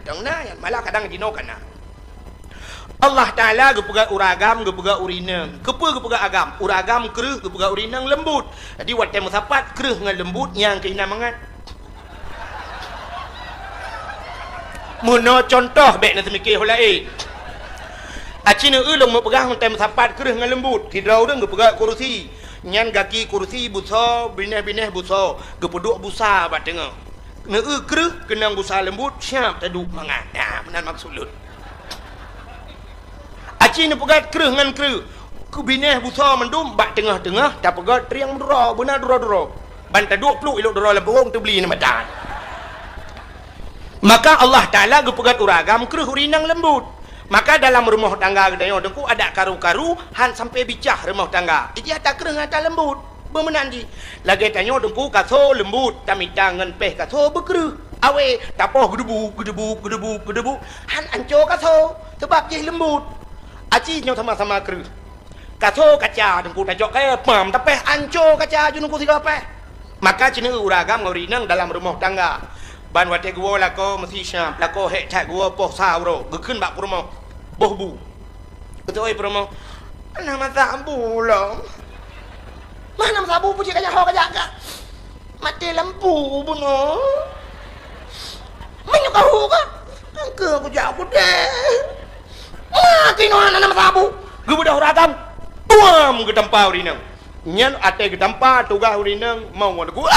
tang na yan malah kadang dino kana Allah Ta'ala gepegat uragam gepegat urinang kepa gepegat agam uragam kereh gepegat urinang lembut jadi watai musapat kereh dengan lembut yang kena mangat muno contoh baik nak semikir hulai acina ulung mau pegang watai musapat kereh dengan lembut tidrau deng gepegat kursi nyan gaki kursi busa bineh-bineh busa gepeduk busa bat tengah neu kereh kenang busa lembut siap taduk mangat nah benar maksud aci ni pegat kereh ngan kereh ku bineh busa mendum bat tengah-tengah dah pegat triang dura benar dura-dura ban taduk peluk elok dura lepung tu beli ni madan maka Allah Ta'ala gepegat uragam kereh urinang lembut maka dalam rumah tangga gedanya dengku ada karu-karu han sampai bicah rumah tangga itu ada kereng ada lembut bermenandi lagi tanya dengku kaso lembut kami tangan peh kaso berkereh awe tapoh gedebu han anco kaso sebab je lembut aci nyo sama-sama kereh kaso kaca dengku tajok kaya pam tapeh anco kaca junungku tiga peh maka cina uragam ngorinang dalam rumah tangga ban wate gua lako mesti syam lako hek cak gua poh sauro gekun bak promo boh bu betul promo nama sabu lo mana sabu puji kaya ho kaya ka mati lampu buno menyo kau ka ke aku jauh deh mati no nama sabu gua dah uragam tuam ke tempat urinang nyan ate ke tempat tugas urinang mau ada gua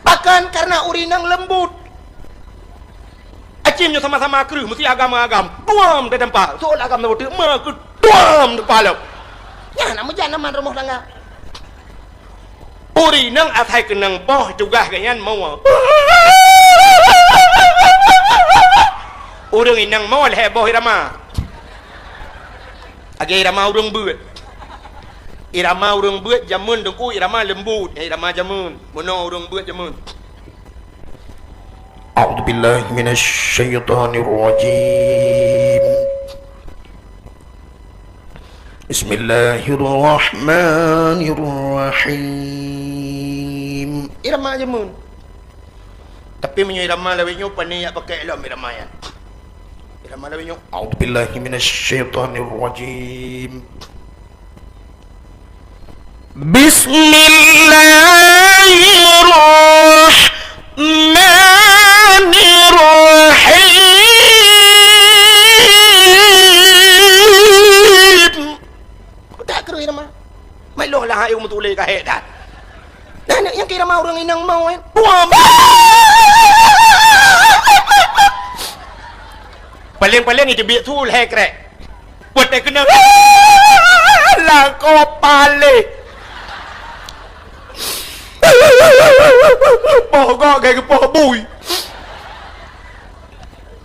bahkan karena urinang lembut acimnya sama-sama kereh mesti agama-agam tuam ke tempat soal agam lembut mah ke tuam ke kepala ya nama jangan rumah tangga urinang atai kenang poh tugas kanyan mau urang inang mau heboh irama age irama urang beut irama urang beut jamun dengku irama lembut irama jamun mono urang beut jamun a'udzubillahi minasyaitonir rajim bismillahirrahmanirrahim irama jamun tapi menyo irama lawinyo pani yak pakai elok irama yan irama lawinyo a'udzubillahi minasyaitonir rajim Bismillahirrahmanirrahim. Tak kira irama. Mai loh lah ayo mutule ka hek dah. Dan yang kira mau orang inang mau kan. Buam. Paling-paling itu biak tul hek rek. Buat tak kena. Lah kau pale. Pokok kayak poh bui.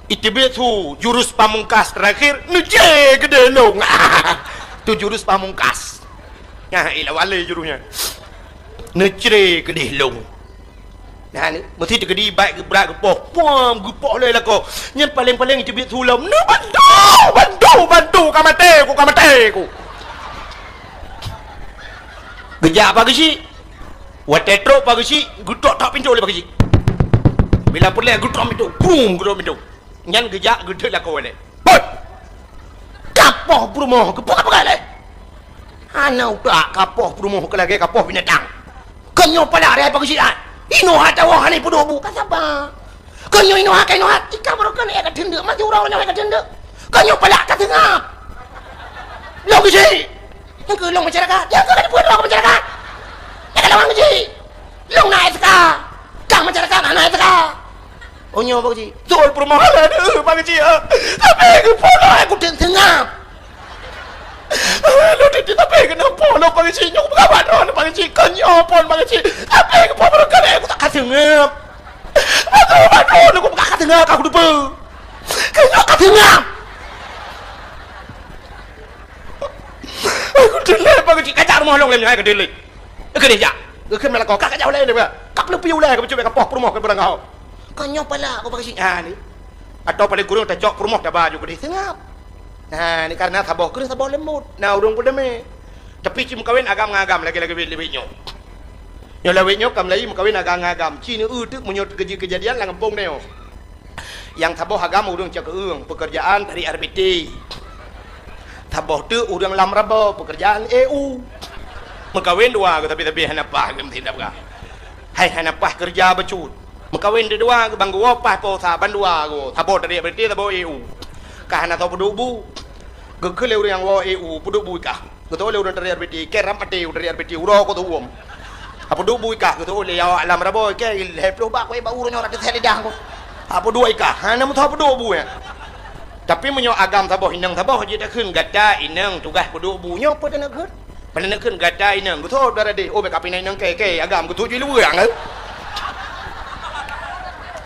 Itu tu jurus pamungkas terakhir neje gede long. Tu jurus pamungkas. Nah, ilah wale jurusnya. Neje gede long. Nah ni mesti tergedi baik ke berat ke poh. Puam gepoh le lah kau. Yang paling-paling itu tu lam. Ni bantu kamate ku. Gejak apa ke si? Watetro pagi si, gutok tak pintu le pagi si. Bila pergi gutok pintu, boom gutok pintu. Nyan gejak gede lah kau le. Bot. Kapoh perumoh, kepoh apa le? Ana udah kapoh perumoh ke lagi kapoh binatang. Kenyo pala re pagi si dah. Ino hata wah ni pudu bu kasaba. Kenyo ino hak ino hat. Ika barokan ya kadende mati urau nya kadende. Kenyo pala ka tengah. Lo si. Yang ke long masyarakat. Yang ke buat long masyarakat. Lawan ji, long naik seka, kang masyarakat naik seka. Onyo apa ji? Soal permohonan tu, bang ji. Tapi aku polo aku tengah. Lo tidak tapi kenapa lo bang ji? Nyok berkawan orang bang ji, kenyo pun bang ji. Tapi aku polo kan aku tak kasih ngap. Aduh, aku tak kasih ngap aku lupa. Kenyo kasih ngap. Aku delay bang ji, kacau rumah long lemnya aku delay. Ke dia. Ke malah kau kakak jauh lain dia. Kak lebih ulai ke cuba kapok rumah ke barang kau. Kau nyopala aku pakai sini. Ni. Atau paling kurang tajok rumah dah baju ke dia sengap. Ni karena sabah kering sabah lembut. Nah urung pun demi. Tapi cim kawin agam-agam lagi-lagi lebih nyok. Nyo lawet nyo kam lai mengkawin agam-agam. Cina tu menyot kejadian lang kampung neo. Yang taboh agam urang cak keung pekerjaan dari RBT. Taboh tu urang lam rabo pekerjaan EU. Mengkawin dua tapi hanapah gem tindak ka. Hai hanapah kerja becut. Mengkawin dua bang gua pas po sa bandua go. Taboh dari RBT taboh EU. Ka hana taboh dubu. Ge leu yang wo EU pudubu ka. Geto leu dari RBT keram ate dari RBT uro ko tu uom. Apa dubu ka geto le ya lam rabo ke heplo ba ko ba uro nyo ra ke lidah ko. Apa dua ka hana mu taboh dubu ya. Tapi menyo agam taboh inang taboh je dak keun gada inang tugas pudubu nyo pa nak keun. Pada nak keun gada inang geto darade oh be kapinai nang ke agam geto je lu yang.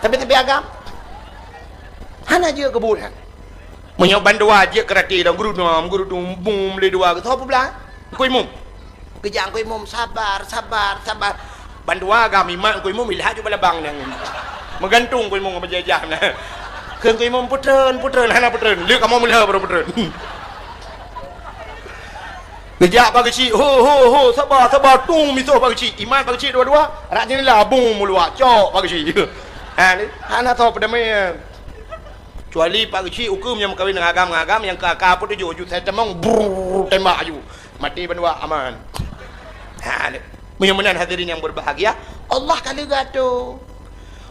Tapi agam hana je kebulan menyo bandua je kerati dong guru dum bum le dua ke apa pula koi mum kejang koi mum sabar bandua agam imak koi mum ilah ju bala bang nang menggantung koi mum berjajah nah keun koi mum putreun hana putreun le kamu mulih baru putreun Gejak bagi si ho sabar tung misuh bagi si iman bagi si dua-dua rak ni lah bum mulua cok bagi si ha ni hana tahu pada mai kecuali bagi si hukum yang kawin dengan agam yang kakak pun tuju saya temong tembak aju mati bandua aman ha ni mudah-mudahan hadirin yang berbahagia Allah kali gato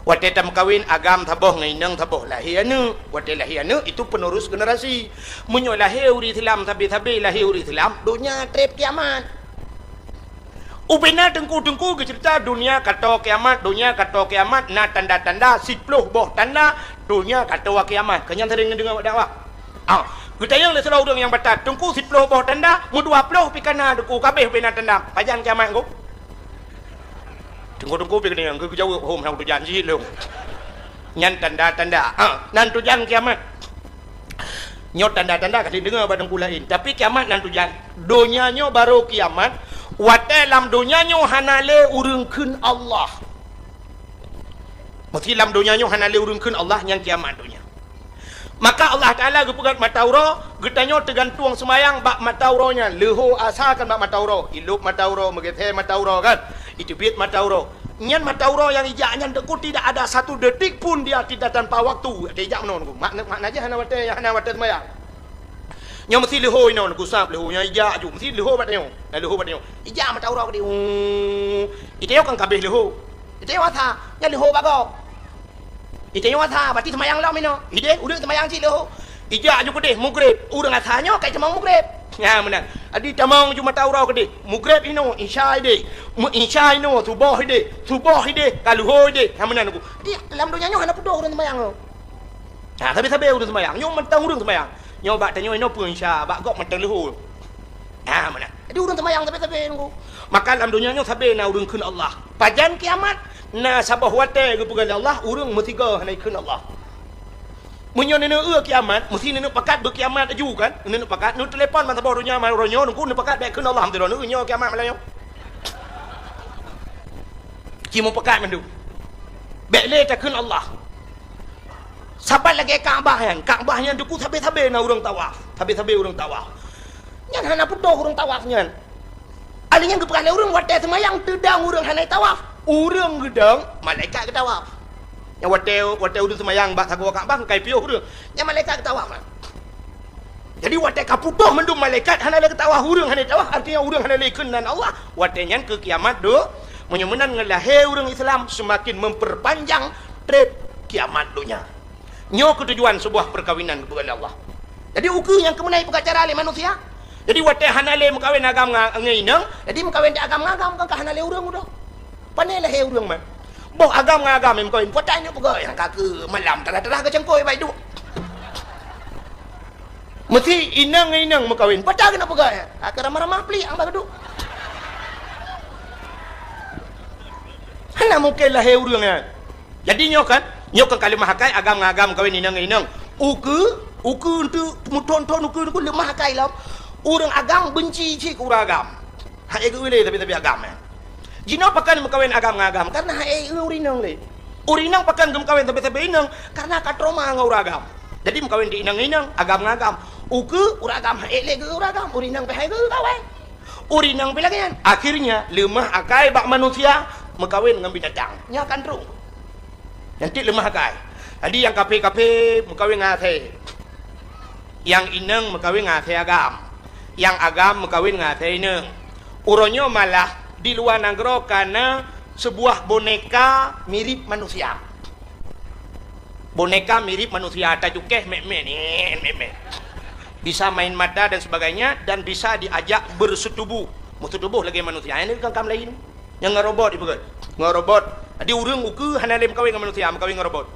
wate tam kawin agam taboh ngainang taboh lahianu wate lahianu itu penerus generasi munyo lahir uri Islam tapi lahir uri Islam dunia trip kiamat upena tengku ke cerita dunia kata kiamat na tanda-tanda 10 boh tanda dunia kata kiamat kenyan sering dengar dakwah kita yang lesau orang yang batat tengku 10 boh tanda mu 20 pikana deku kabeh upena tanda pajan kiamat ko tengku pi kena ke jauh hom hang tujan si long nyan tanda-tanda nan tujan kiamat nyot tanda-tanda kasi dengar badang lain tapi kiamat nan tujan dunia nyo baru kiamat wate lam dunia nyo hanale urang keun Allah mesti lam dunia nyo hanale urang keun Allah yang kiamat dunia maka Allah Taala gepegat matauro getanyo tergantung semayang bak matauronya leho asalkan bak matauro ilup matauro megethe matauro kan itu bit matauro nyan matauro yang ijaknya deku tidak ada 1 detik pun dia tidak tanpa waktu ijak menon makna aja hana wate semayang nya mesti leho ino ku sap leho nya ijak ju mesti leho bat nyo ijak matauro ke di iteo kan kabeh leho iteo tha nya leho bago iteo tha berarti semayang lau mino ide urang semayang ci leho ijak ju kedeh mugrib urang athanyo kai cemang mugrib ya benar adi tamang ju matauro ke mugrib ino isya ide mu isya ino subuh ide kaluho ide ha benar ku di dalam dunia nyo hana pudoh urang semayang tapi urang semayang nyo mentang urang semayang nyo bak tanyo ino pun isya bak gok mentang leho benar adi urang semayang tapi ku maka dalam dunia nyo sabe na urang keun Allah pajan kiamat na sabah wate gepegan Allah urang mesti ga hanai keun Allah munyo nene kiamat mesti nene pakat berkiamat aju kan nene pakat nu telefon man sabah dunia man ronyo nu pakat baik keun Allah hamdulillah nu nyo kiamat malayo cimo pakat mandu baik le ta keun Allah sabat lagi Kaabah yang duku sabe na urang tawaf urang tawaf nyan hana pudoh urang tawaf nyan alinya gepegan urang wate semayang tedang urang hanai tawaf urang gedang malaikat ke tawaf yang wate urang semayang bak sago Kaabah kai piuh urang yang malaikat ke tawaf jadi wate kapudoh mendum malaikat hana le ke tawaf urang hanai tawaf artinya urang hana le keunan Allah wate nyan ke kiamat do menyemenan ngelahe urang Islam semakin memperpanjang trip kiamat dunia nyo ketujuan sebuah perkawinan kepada Allah jadi ukur yang kemenai pengacara oleh manusia jadi wate hanale mengkawin agam ngainang jadi mengkawin di agam ngagam kan hanale urang udah panela he urang man boh agam ngagam mengkawin potanya pegawai yang kake malam terah-terah ke cengkoi baik du mesti inang mengkawin potah kena pegawai akak ramah-ramah peli ang bagdu hana mungkin lah he urang jadi nyo kan kalimah hakai agam kawin inang uku untuk muton uku lemah hakai lam urang agam benci cik urang agam hai ke ule tapi agam jino pakan mengkawin agam karena hai urinang le urinang pakan mengkawin tapi inang karena katroma ngau agam jadi mengkawin di inang agam uku urang agam hai le ke urang urinang pe hai ke kawin urinang pe lagi akhirnya lemah akai bak manusia Mengkawin dengan binatang. Nya kandung. Nanti lemah kai. Jadi yang kape-kape mengkawin dengan athe. Yang ineng mengkawin dengan athe agam. Yang agam mengkawin dengan athe ineng. Uronyo malah di luar negara karena sebuah boneka mirip manusia. Boneka mirip manusia. Tajukeh mek-mek ni, mek-mek. Bisa main mata dan sebagainya dan bisa diajak bersetubuh. Bersetubuh lagi manusia. Ini kan kam lain. Yang ngerobot ibu kan. Ngerobot. Jadi urang uku hana lem kawin dengan manusia, kawin ngerobot.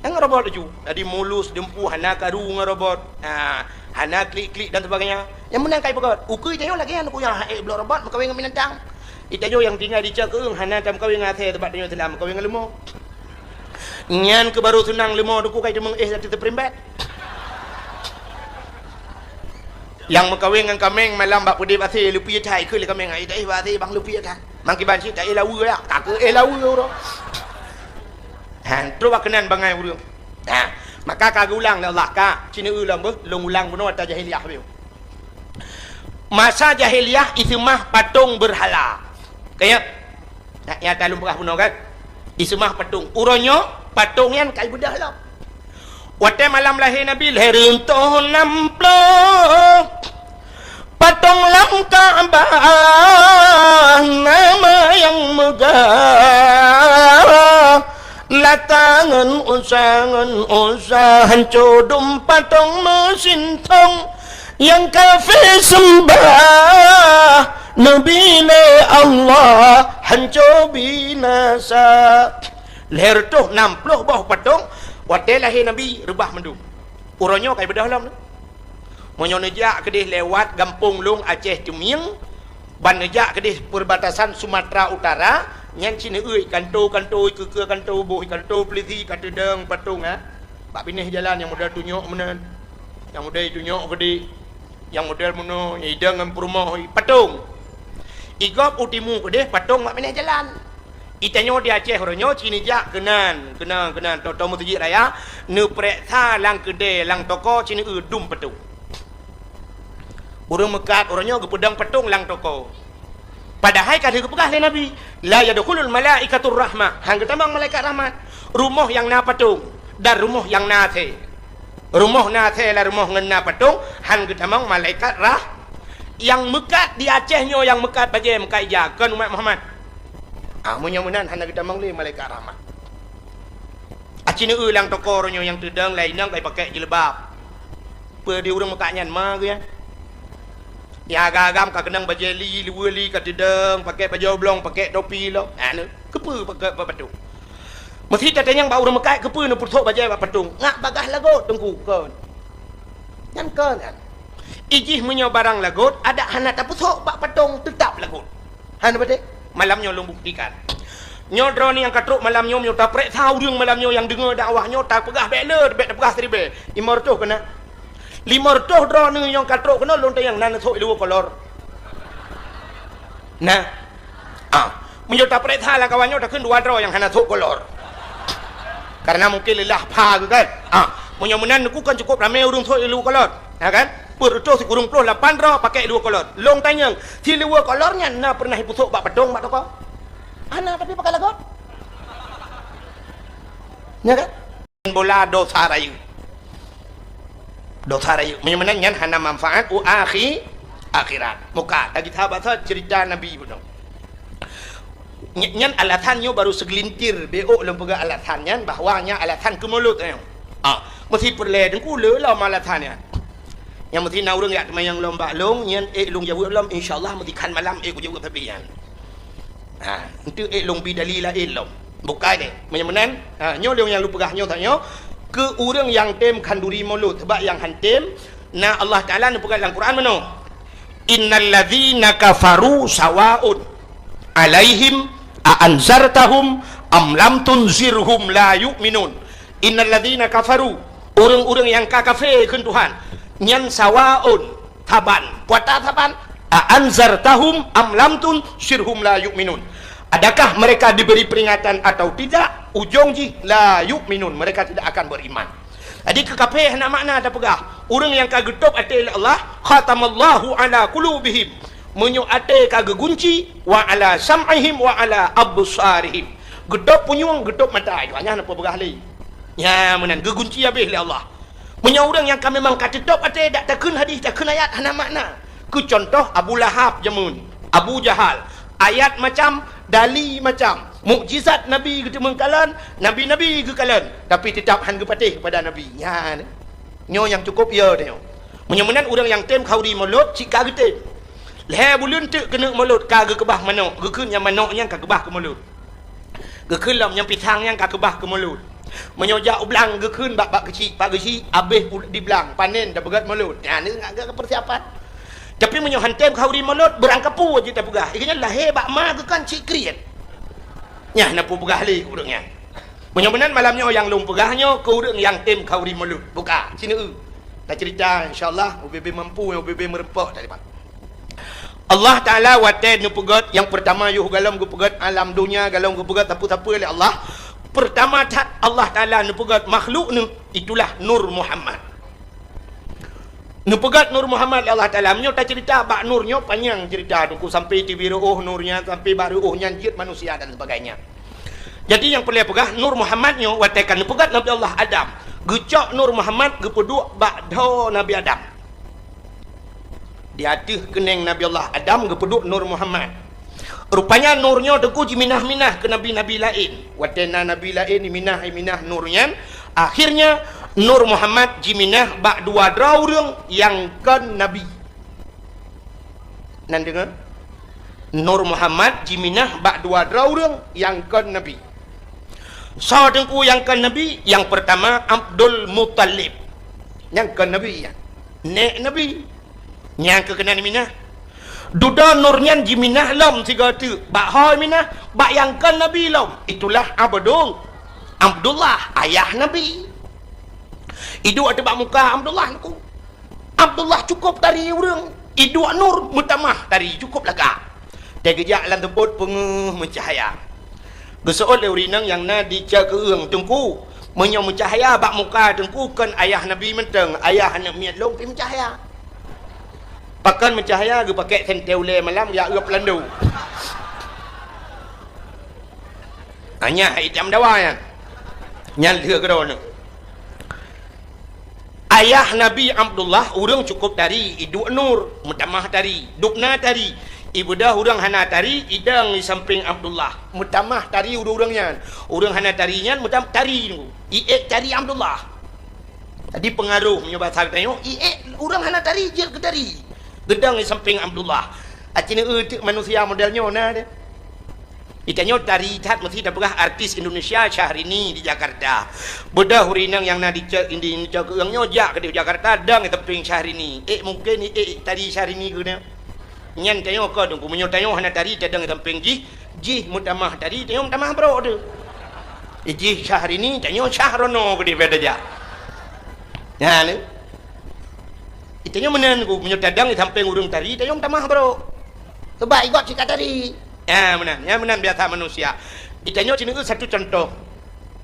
Yang ngerobot tu. Jadi mulus, dempu, hana karu ngerobot. Hana klik-klik dan sebagainya. Yang menang kai pokok. Uku itu lagi yang aku yang blok robot kawin dengan binatang. Itu yang tinggal di Cakung hana tam kawin dengan athe tempat dia telah kawin dengan lemah. Nyan ke baru senang lemah duku kai demeng satu terprimbat. Yang mengkawin dengan kameng malam bak pudih bathe lupi thai ke le kameng ai dai bathe bang lupi thang. Mang ki ban si tak elawu ya. Tak ke elawu ro. Han tu bak kenan bangai urang. Maka kagak ulang Allah ka. Cina ulang ber long ulang benar ta jahiliyah be. Masa jahiliyah itu mah patung berhala. Kayak ya talum berah benar kan. Itu mah patung. Uronyo patung yang kai budah lah. Waktu malam lahir Nabi lahir untuk namplo patung lam Ka'bah nama yang megah latangan usahan codum patung mesin tong yang kafir sembah Nabi Allah hancur binasa lahir tu namplo bawah patung. Waktu lahir Nabi rebah mendung. Uronyo kai bedah lam. Monyo nejak kedih lewat Gampung Long Aceh Cemieng. Ban nejak kedih perbatasan Sumatera Utara. Nyan Cina euy kanto ke kanto boh kanto peliti kata deng patung Pak pinih jalan yang modal tunjuk menen. Yang modal tunjuk gede. Yang modal mono ideng dengan perumah patung. Igop utimu kedih patung mak pinih jalan. Itanyo di Aceh oronyo cini jak kenan toto mutiji raya ne preksa lang kede lang toko cini udum petung urang mekat oronyo gepedang petung lang toko padahal kadhe kepegah le Nabi la yadkhulul malaikatur rahmah hang ketamang malaikat rahmat rumah yang na petung dan rumah yang na the rumah na the la rumah ngena petung hang ketamang malaikat rah yang mekat di Acehnya yang mekat baje mekat jakan umat Muhammad. Munya-munan hana kita mangle malaikat rahmat. Acina ulang tokoronyo yang tedang lainang kai pakai jilbab. Pe di urang mekanyan ma ke ya. Ya agam ka kenang bajeli liweli ka tedang pakai baju oblong pakai topi lo. Anu kepe pakai patung. Mesti tatanyang ba urang mekai kepe nu puthok bajai ba patung. Ngak bagah lagot tengku kon. Kan kon kan. Ijih munyo barang lagot ada hana ta puthok ba patung tetap lagot. Hana bade malamnya lo buktikan. Nyo drone yang katruk malamnya nyo tak prek tahuរឿងmalamnya yang dengar dakwahnya tak pegah beler bet pegah seribe. 500 kena. 500 drone yang katruk kena lonte yang nan thok lu kolor. Nah. Menyo tak prek tahu lah kawannya tak keun 2 yang hana thok kolor. Karena mungkin lelah pa kan. Menyo menan ku kan cukup ramai urang thok lu kolor. Ya kan? Perut si kurung puluh 8 ro pakai 2 kolor. Long tanyang, si 2 kolornya na pernah iputuk bak pedong bak toko. Ana tapi pakai lagot. Ya kan? Bola dosa rayu. Dosa rayu. Menyemenang nyan hana manfaat akhirat. Muka tadi sahabat cerita Nabi betul. Nyan alasannya baru segelintir beo lembaga alasannya bahwanya alasan ke mulut mesti perle dengku le lah alasannya. Yang mesti nak urang yak temayang lomba long nyan long jawab lom insyaallah mesti kan malam ku jawab tabian. Itu long bidalila long. Bukai deh. Menyemenan nyo yang lu pegah nyo tanyo ke urang yang tem kanduri mulut sebab yang hantem na Allah Taala nu pegah dalam Quran mano. Innal ladzina kafaru sawaun alaihim a anzartahum am lam tunzirhum la yu'minun. Innal ladzina kafaru urang-urang yang kafir keun Tuhan nyan sawaun taban puata taban anzartahum am lam tunzirhum la yu'minun. Adakah mereka diberi peringatan atau tidak? Ujung ji la yu'minun, mereka tidak akan beriman. Jadi kekafir nak makna ada pegah. Orang yang kagetop ati Allah khatamallahu ala qulubihim menyo ate kagak gunci wa ala sam'ihim wa ala absarihim gedop punyung gedop mata itu hanya apa begah li nya menan gegunci habis oleh Allah menyo urang yang kami memang kata top ate dak takun hadis takun ayat hana makna ku contoh Abu Lahab jamun Abu Jahal ayat macam dali macam mukjizat nabi gitu mengkalan nabi-nabi gekalan tapi tetap han gepatih kepada nabi nya nyo yang cukup ya tengok menyemenan orang yang tem khauri mulut cik kagak tem leh bulun tu kena mulut kagak kebah manok gekun yang manok yang kagak kebah ke mulut gekun lam yang pitang yang kagak kebah ke mulut menyojak ublang gekun bak kecil pak kecil habis di belang panen dah begat mulut ya ni agak persiapan tapi menyohan tem khauri mulut berangkapu aja tak pegah ikannya lahir bak ma gekan cik kriat nya napu pegah li urangnya menyemenan malamnya yang lum pegahnya ke urang yang tem khauri mulut buka sini tak cerita insyaallah UBB mampu UBB merempak tak dapat Allah Ta'ala waten pegat yang pertama yuh galam gu pegat alam dunia galam gu pegat apa-apa oleh Allah pertama tat Allah Ta'ala nu pegat makhluk nu itulah Nur Muhammad nu pegat Nur Muhammad Allah Ta'ala menyo tak cerita bak nurnya panjang cerita tu sampai tibiruh nurnya sampai baru nyanjit manusia dan sebagainya jadi yang perlu pegah Nur Muhammadnya watekan nu pegat Nabi Allah Adam gecok Nur Muhammad gepeduk bakdo Nabi Adam di hati keneng Nabi Allah Adam gepeduk Nur Muhammad rupanya nurnya teku jiminah-minah ke nabi-nabi lain watena nabi lain minah nurnya akhirnya Nur Muhammad jiminah bak dua draurung yang kan nabi nan dengar Nur Muhammad jiminah bak dua draurung yang kan nabi so dengku yang kan nabi yang pertama Abdul Muttalib yang kan nabi ya nek nabi yang kekenan minah duda nurnya jiminah lam tiga tu bak hoi minah bak yang kan nabi lam itulah Abdullah ayah nabi idu ada bak muka Abdullah aku Abdullah cukup dari urang idu nur mutamah dari cukup laga dia gejak lan tebut penguh mencahaya gesool urinang yang na dica keung tengku menyo mencahaya bak muka tengku kan ayah nabi menteng ayah anak miat long pi mencahaya pakan mencahaya ge pakai senteule malam ya uap landu hanya hitam dawa ya nyal dia kedon ayah nabi Abdullah urang cukup dari idu nur mutamah dari dukna dari ibu dah urang hana tari idang di samping Abdullah mutamah tari urang-urangnya urang hana tarinya mutam tari iek tari Abdullah tadi pengaruh menyoba tengok iek urang hana tari je ke tari gedang di samping Abdullah acina manusia modelnya nah dia itanya tari tat mesti dah pernah artis Indonesia Syahrini di Jakarta bedah hurinang yang nadi indi keungnya jak ke di Jakarta dang di samping Syahrini mungkin tadi Syahrini guna nyan tanya ko dong punya tanya hana tadi tadang samping ji mutamah tadi tanya mutamah bro tu ji Syahrini tanya Syahrono ke di beda ja ya le itanya menan ku punya tadang di samping urung tadi tanya mutamah bro sebab ikut cika tadi ya menan biasa manusia itanya sini satu contoh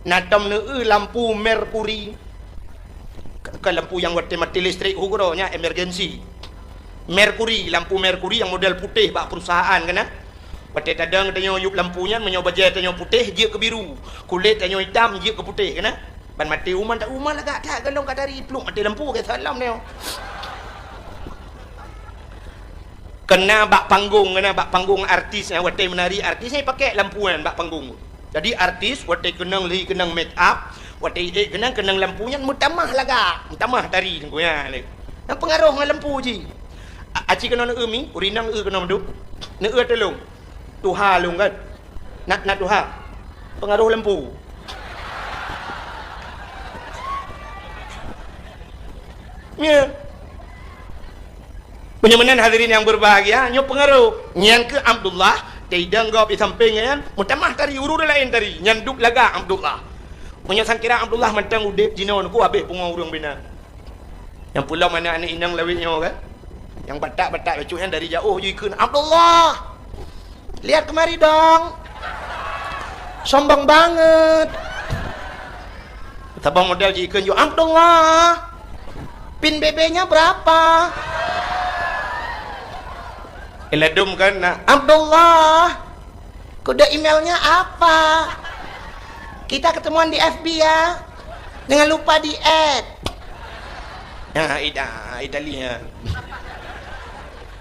natam lampu merkuri ke lampu yang buat mati listrik hukuronya emergency merkuri lampu merkuri yang model putih bak perusahaan kena pada kadang tanya yup lampunya menyoba je tanya putih je ke biru kulit tanya hitam je ke putih kena ban mati umman tak umman lah tak galong kat dari peluk mati lampu ke salam ni kena bak panggung artis yang watai menari artis ni pakai lampuan bak panggung jadi artis watai kenang make up watai kenang lampunya mutamah laga mutamah tari tengkunya ni yang pengaruh dengan lampu je aci kena mi urinang kena menduk telung tuha lung kan nak tuha pengaruh lampu ya penyemanan hadirin yang berbahagia nyo pengaruh yang ke Abdullah tidak gop di sampingnya kan mutamah tari urur lain tari nyanduk laga Abdullah punya sangkira Abdullah mentang udip jinon ku habis punga urang bina yang pula mana anak inang lawitnya kan yang batak-batak lucunya dari jauh jikun Abdullah lihat kemari dong sombong banget tabang model jikun yo Abdullah pin BB nya berapa Eladum kan nak. Abdullah, kode emailnya apa? Kita ketemuan di FB ya. Jangan lupa di add. Ya, ida lihat.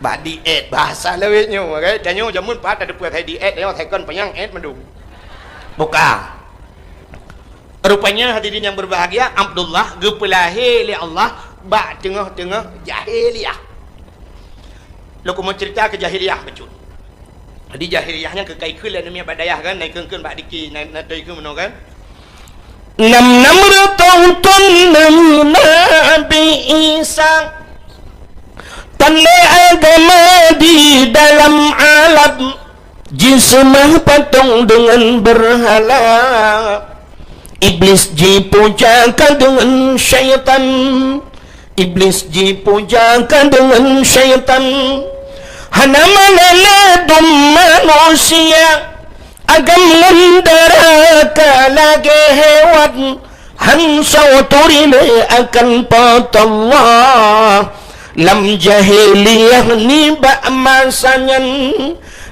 Ba di add bahasa lewetnya, okay? Jangan jamun pada depan di add, dia tekan penyang add mendung. Buka. Rupanya hadirin yang berbahagia, Abdullah gepelahir oleh Allah ba tengah-tengah jahiliyah. Lalu mau cerita ke jahiliyah betul. Jadi jahiliyahnya kekaikul dan demi badayah kan naik keun bak diki naik keun meno kan. Nam ratautan Nabi Isa tanle agama di dalam alam jismah patung dengan berhala. Iblis dipujakan dengan syaitan. Iblis dipujakan dengan syaitan. Hana meneladum manusia agam mendaraka lagi hewan. Hansa turile akan patullah. Lam jahiliyah ni bak masanyan.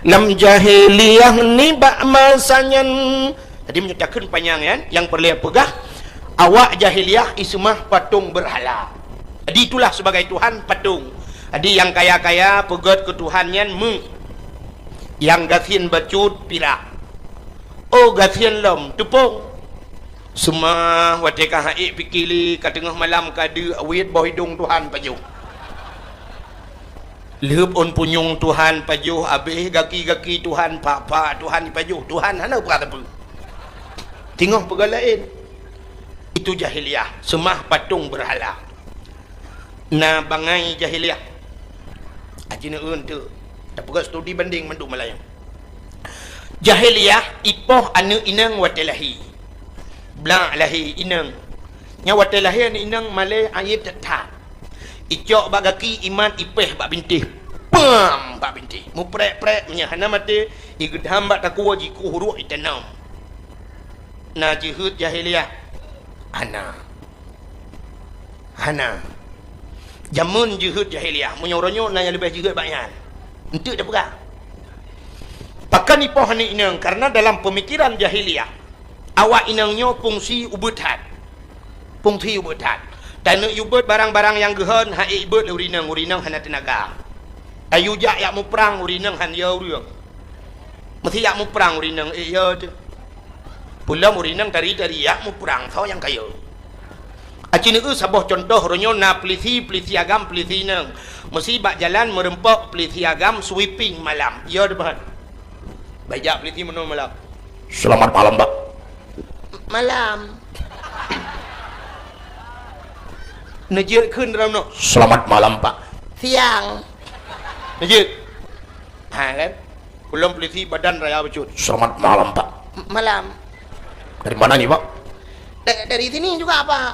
Lam jahiliyah ni bak masanyan. Tadi menyatakan panjang kan, yang perlu pegah awak jahiliyah ismah patung berhala. Jadi itulah sebagai Tuhan patung. Jadi yang kaya-kaya pegat ke Tuhannya yang gathian bacut pirak. Oh gathian lom tepung. Semua wateka haik pikili ke tengah malam kada awit bawah hidung Tuhan pajuh. Leup on punyung Tuhan pajuh, habis gaki-gaki Tuhan pak Tuhan pajuh. Tuhan hana berkata apa? Tengok pergalain. Itu jahiliyah, semah patung berhala. Na bangai jahiliyah. Ajina tu. Tak perlu studi banding manduk Melayu. Jahiliyah ipoh anu inang watelahi. Blang lahi inang. Nya watelahi ni inang malai ayat tetap. Icok bagaki iman ipeh bak bintih. Pam bak bintih. Mu prek-prek menyahana mati igedham bak takwa jiku huruf itanam. Na jihud jahiliyah hana jamun jihud jahiliyah menyoronyo na yang lebih jihud banyak untuk dah perang pakan ipoh ni inang karena dalam pemikiran jahiliyah awak inangnya fungsi ubutan dan nak ubut barang-barang yang gehan hai ibut urinang hana tenaga ayu jak yak mu perang urinang han ya urang mesti yak mu perang urinang ya tu pula murinang dari yak mu perang kau yang kaya. Acini sabah contoh ronyo na pelisi agam pelisi nang mesti bak jalan merempak pelisi agam sweeping malam. Ya depan. Bajak pelisi meno malam. Selamat malam, Pak. Malam. Nejir keun dalam no. Selamat malam, Pak. Siang. Nejir. Ha kan? Belum pelisi badan raya becut. Selamat malam, Pak. Malam. Dari mana nih, Pak? Dari sini juga, Pak.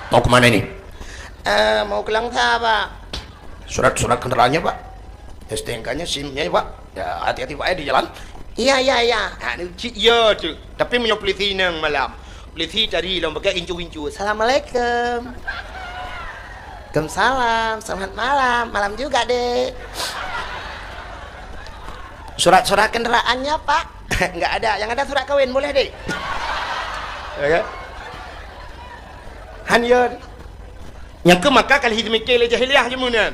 Mau kemana ini? Mau ke Langsa, Pak. Surat kendaraannya, Pak. STNK-nya, SIM-nya, Pak. Ya, hati-hati, Pak, ya, di jalan. Iya. Ya, tu. Tapi punya polisi nang malam. Polisi cari yang pakai incu-incu. Assalamualaikum. Waalaikumsalam. Selamat malam. Malam juga, Dek. Surat kendaraannya, Pak. Enggak ada, yang ada surat kawin boleh deh. Okay. Hanya yang ke maka kali hidmikil jahiliyah je mana.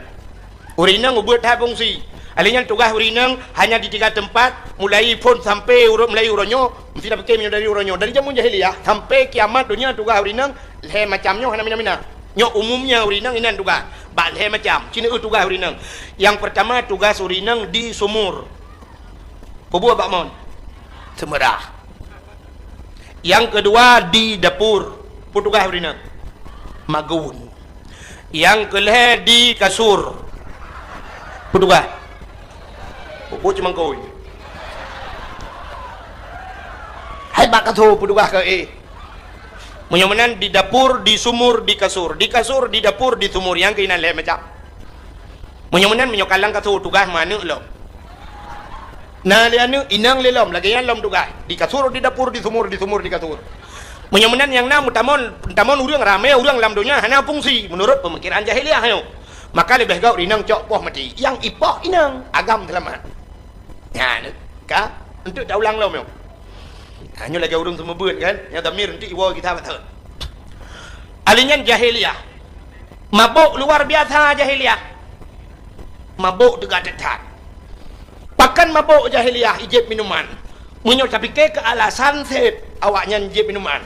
Urinang ubut ha fungsi. Alinya tugas urinang hanya di 3 tempat, mulai pun sampai mulai uronyo, mesti dah pakai dari uronyo. Dari zaman jahiliyah sampai kiamat dunia tugas urinang le macamnya hana mina-mina. Nyo umumnya urinang inan tugas. Bak le macam. Cina tugas urinang. Yang pertama tugas urinang di sumur. Bubuh bak mon. Semerah. Yang kedua di dapur putugas urinang magun. Yang kelih di kasur putugas bubuh cuma kau hai bak kasur putugas ke menyamanan di dapur di sumur di kasur di dapur di sumur yang keinan leh macam menyamanan menyokalang kasur tugas mana lo. Nah lianu inang lelom lagi yang lom tugas di kasur di dapur di sumur di kasur. Menyamanan yang nam utamon urang ramai urang lam dunia hanya fungsi menurut pemikiran jahiliyah yo. Maka lebih gau rinang cok poh mati. Yang ipoh inang agam selamat. Ya, ka untuk dah ulang lo meu. Hanya lagi urung semua buat kan. Yang tamir untuk iwa kita betul. Alinyan jahiliyah. Mabuk luar biasa jahiliyah. Mabuk dekat-dekat. Pakan mabuk jahiliyah ijib minuman. Munyol tapi ke alasan set awaknya ijib minuman.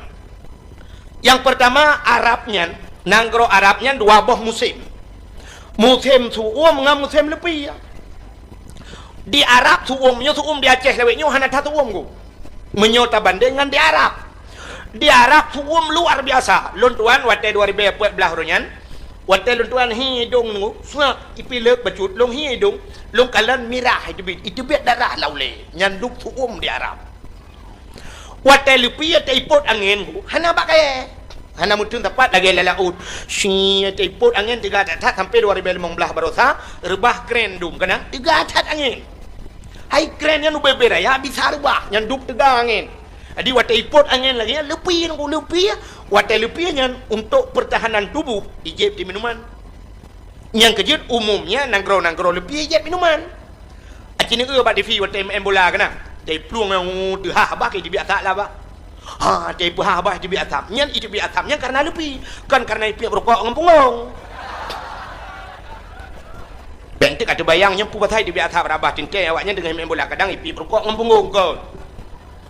Yang pertama Arabnya, nanggro Arabnya dua boh musim. Musim suum ngam musim lebih. Di Arab suumnya suum di Aceh leweknya hana satu suum ku. Menyota bandingan di Arab. Di Arab suum luar biasa. Luntuan wate 2014 runyan. Wate luntuan hidung nu, suak ipilek bacut long hidung, long kalan mirah itu biar darah laule. Nyanduk suum di Arab. Wate lupi te ipot angin ku. Hana pakai. Hana mutun tepat lagi lalaut. Si te ipot angin 3 tat sampai 2015 barosa rebah kren dum kana 3 tat angin. Hai krennya nu bebera ya bisa rebah nyanduk 3 angin. Jadi wate ipot angin lagi lepi nu lepi. Wate lepinya untuk pertahanan tubuh ijib di minuman. Yang kejut umumnya nanggro lepi ijib minuman. Acini bak defi wate bola kana. Dai pluang yang ha bah ke di biasa lah bah. Ha dai ha bah di biasa. Nyan itu biasanya karena lepi. Kan karena lepi rokok ngempungong. Bentuk ada bayangnya pu batai di biasa berabah tintai awaknya dengan main bola kadang ipi rokok ngempungong kau.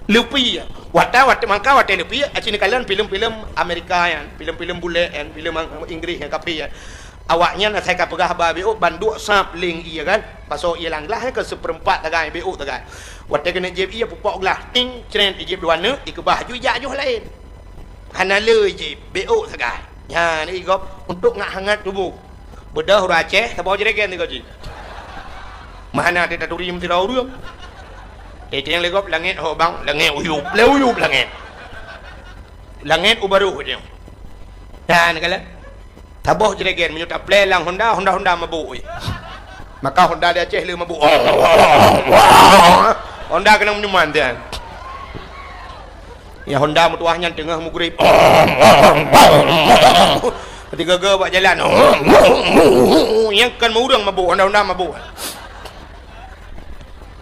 Lepi wate mangka wate lepi acini kalian film-film Amerika yang film-film bule yang film Inggris yang kapi ya awaknya saya ka pegah ba BO banduk sap ling iya kan pasal ia langlah ke seperempat tagai BO tagai wate kena jeb ia pupok lah ting cren jeb dua ne ikebah ju ya ju lain hana le jeb BO tagai ya ni gop untuk ngak hangat tubuh bedah ura Aceh tabau jeregen ni gaji mana dia turi mesti rau dia itu yang legop langit ho bang langit uyup langit ubaru dia dan kala taboh jeregen menyuta plelang Honda mabuk maka Honda dia Aceh le mabuk Honda kena minuman dia ya Honda mutuahnya tengah mugrib ketika ge buat jalan yang kan murang mabuk Honda mabuk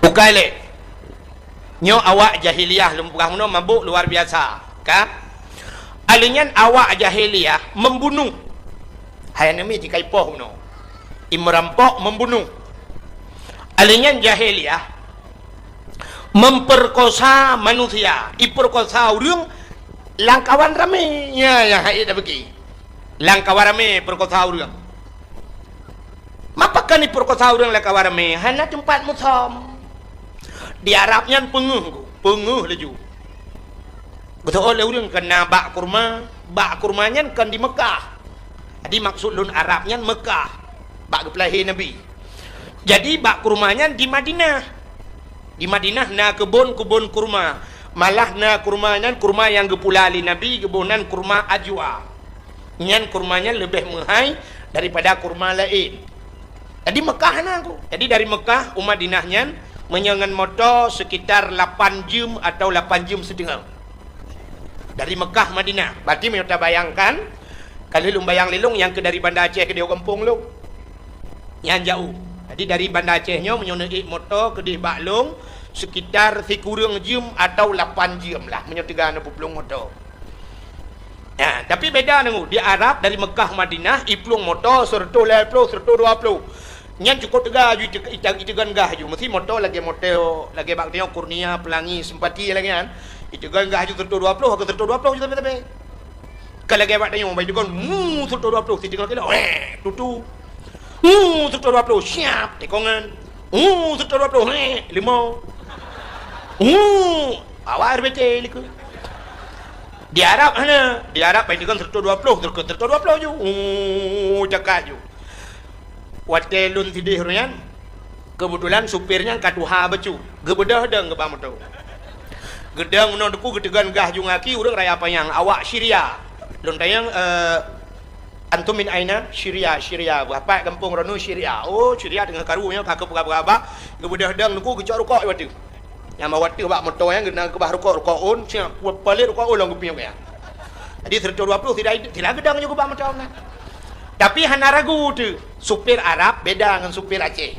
bukai le nyo awak jahiliyah lumpang no mabuk luar biasa ka alinyan awak jahiliyah membunuh hayanami jika ipoh no imrampok membunuh alinyan jahiliyah memperkosa manusia iperkosa urang langkawan rame ya yang hai dah bagi langkawan rame perkosa urang mapakan iperkosa urang langkawan rame hana tempat musom di Arabnya penguh laju betul oleh orang kena bak kurmanya kan di Mekah jadi maksud lun Arabnya Mekah bak kepelahi Nabi jadi bak kurmanya di Madinah na kebun kurma malah na kurmanya kurma yang gepulali Nabi kebunan kurma ajwa nyan kurmanya lebih mahal daripada kurma lain jadi Mekah na aku jadi dari Mekah Madinahnya menyangan motor sekitar 8 jam atau 8 jam setengah dari Mekah Madinah berarti kita bayangkan kalau lu bayang lelong yang ke dari Bandar Aceh ke dia kampung lu yang jauh jadi dari Bandar Acehnya menyonai motor ke di Baklong sekitar sekurang jam atau 8 jam lah menyontiga 60 motor ya, tapi beda nunggu di Arab dari Mekah Madinah iplung motor serta 20 nyan cukup tegah itu kan gah ju mesti motor lagi bak dia kurnia pelangi simpati lagi kan itu kan gah ju tertu 20 ke tertu 20 juga tapi kalau lagi bak dia mau itu kan tertu 20 tinggal kita tutu tertu 20 siap tekongan tertu 20 limau awar bete liku di Arab mana di Arab itu kan tertu 20 tertu 20 ju cakap ju wate lun tidih runyan kebetulan supirnya katuha becu gebedah deng ke pamoto gedang no deku gedegan gah jungaki urang raya payang awak Syria lun tayang antum min aina Syria apa kampung ranu Syria oh Syria dengan karunya kakak berapa gebedah deng deku gecok rokok wate yang wate bak moto yang genang ke bah rokok on siap palit rokok ulang gupinya ya jadi 120 tidak gedang juga bak moto nah Tapi hana ragu tu. Supir Arab beda dengan supir Aceh.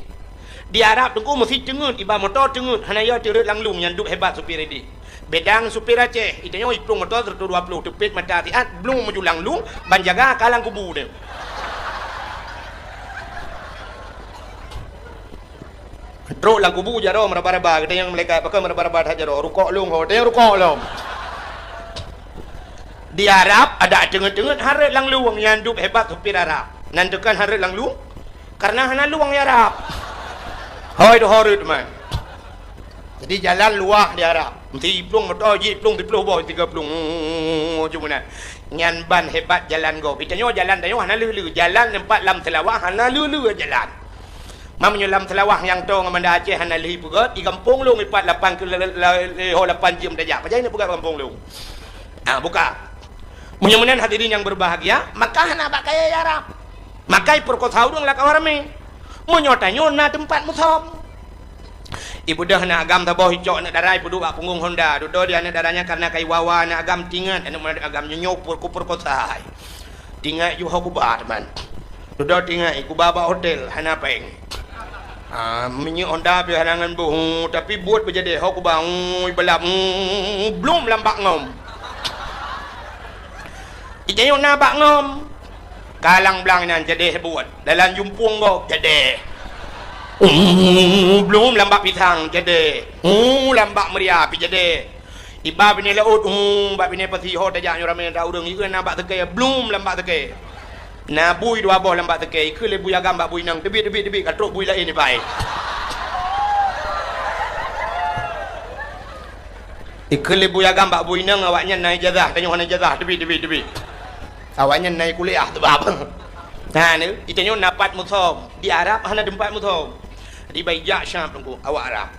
Di Arab tu mesti cengut, iba motor cengut. Hana ya turut langlung yang duk hebat supir ini. Beda dengan supir Aceh. Itanya iplung motor 120 tepit mata hati belum maju langlung ban jaga kalang kubu dia. Teruk lang kubu jaro meraba-raba kita yang mereka pakai meraba-raba tak jaro rukuk lung ho teh rukuk lom. Di Arab ada cengut-cengut harat lang luang yang duk hebat supir Arab. Nantikan harat lang luang karena hana luang di Arab. Hoi tu horut man. Jadi jalan luah di Arab. Mesti plung motor ji plung 30 boy 30 cuma nak. Ngan ban hebat jalan go. Pitanya jalan tayo hana lulu jalan tempat lam selawah hana lulu jalan. Mamanya lam selawah yang tong Amanda Aceh hana lehi pugat di kampung lu 48 ke 8 jam dah apa jadi pugat kampung lu. Buka. Mudah-mudahan hadirin yang berbahagia, maka hana pakai Arab. Makai perkota urang lah kawarame. Menyotanyo na tempat musom. Ibu dah nak agam tabah hijau nak darai pudu bak punggung Honda. Dudo dia nak darahnya karena kai wawa nak agam tingat anak mana agam nyopur ku perkota. Tingat ju haku ba teman. Dudo tingat iku baba hotel hana peng. Minyak Honda pi halangan bu tapi buat berjadi haku bang belum lambak ngom. Ijayo na bak ngom. Kalang belang nan jadi buat dalam jumpung go jadi belum lambak pisang jadi lambak meriah pi jadi iba bini laut bab bini pati ho tajak nyorame da urang ieu nambak teke belum lambak teke na bui dua boh lambak teke ke le bui agam bak bui nang debi katruk bui lain ni bai ikele bui agam bak bui nang awaknya naik jazah tanya mana jazah debi awaknya naik kuliah tu apa nah ni itanya napat muthom di Arab hana tempat muthom di Baijak Syam tunggu awak Arab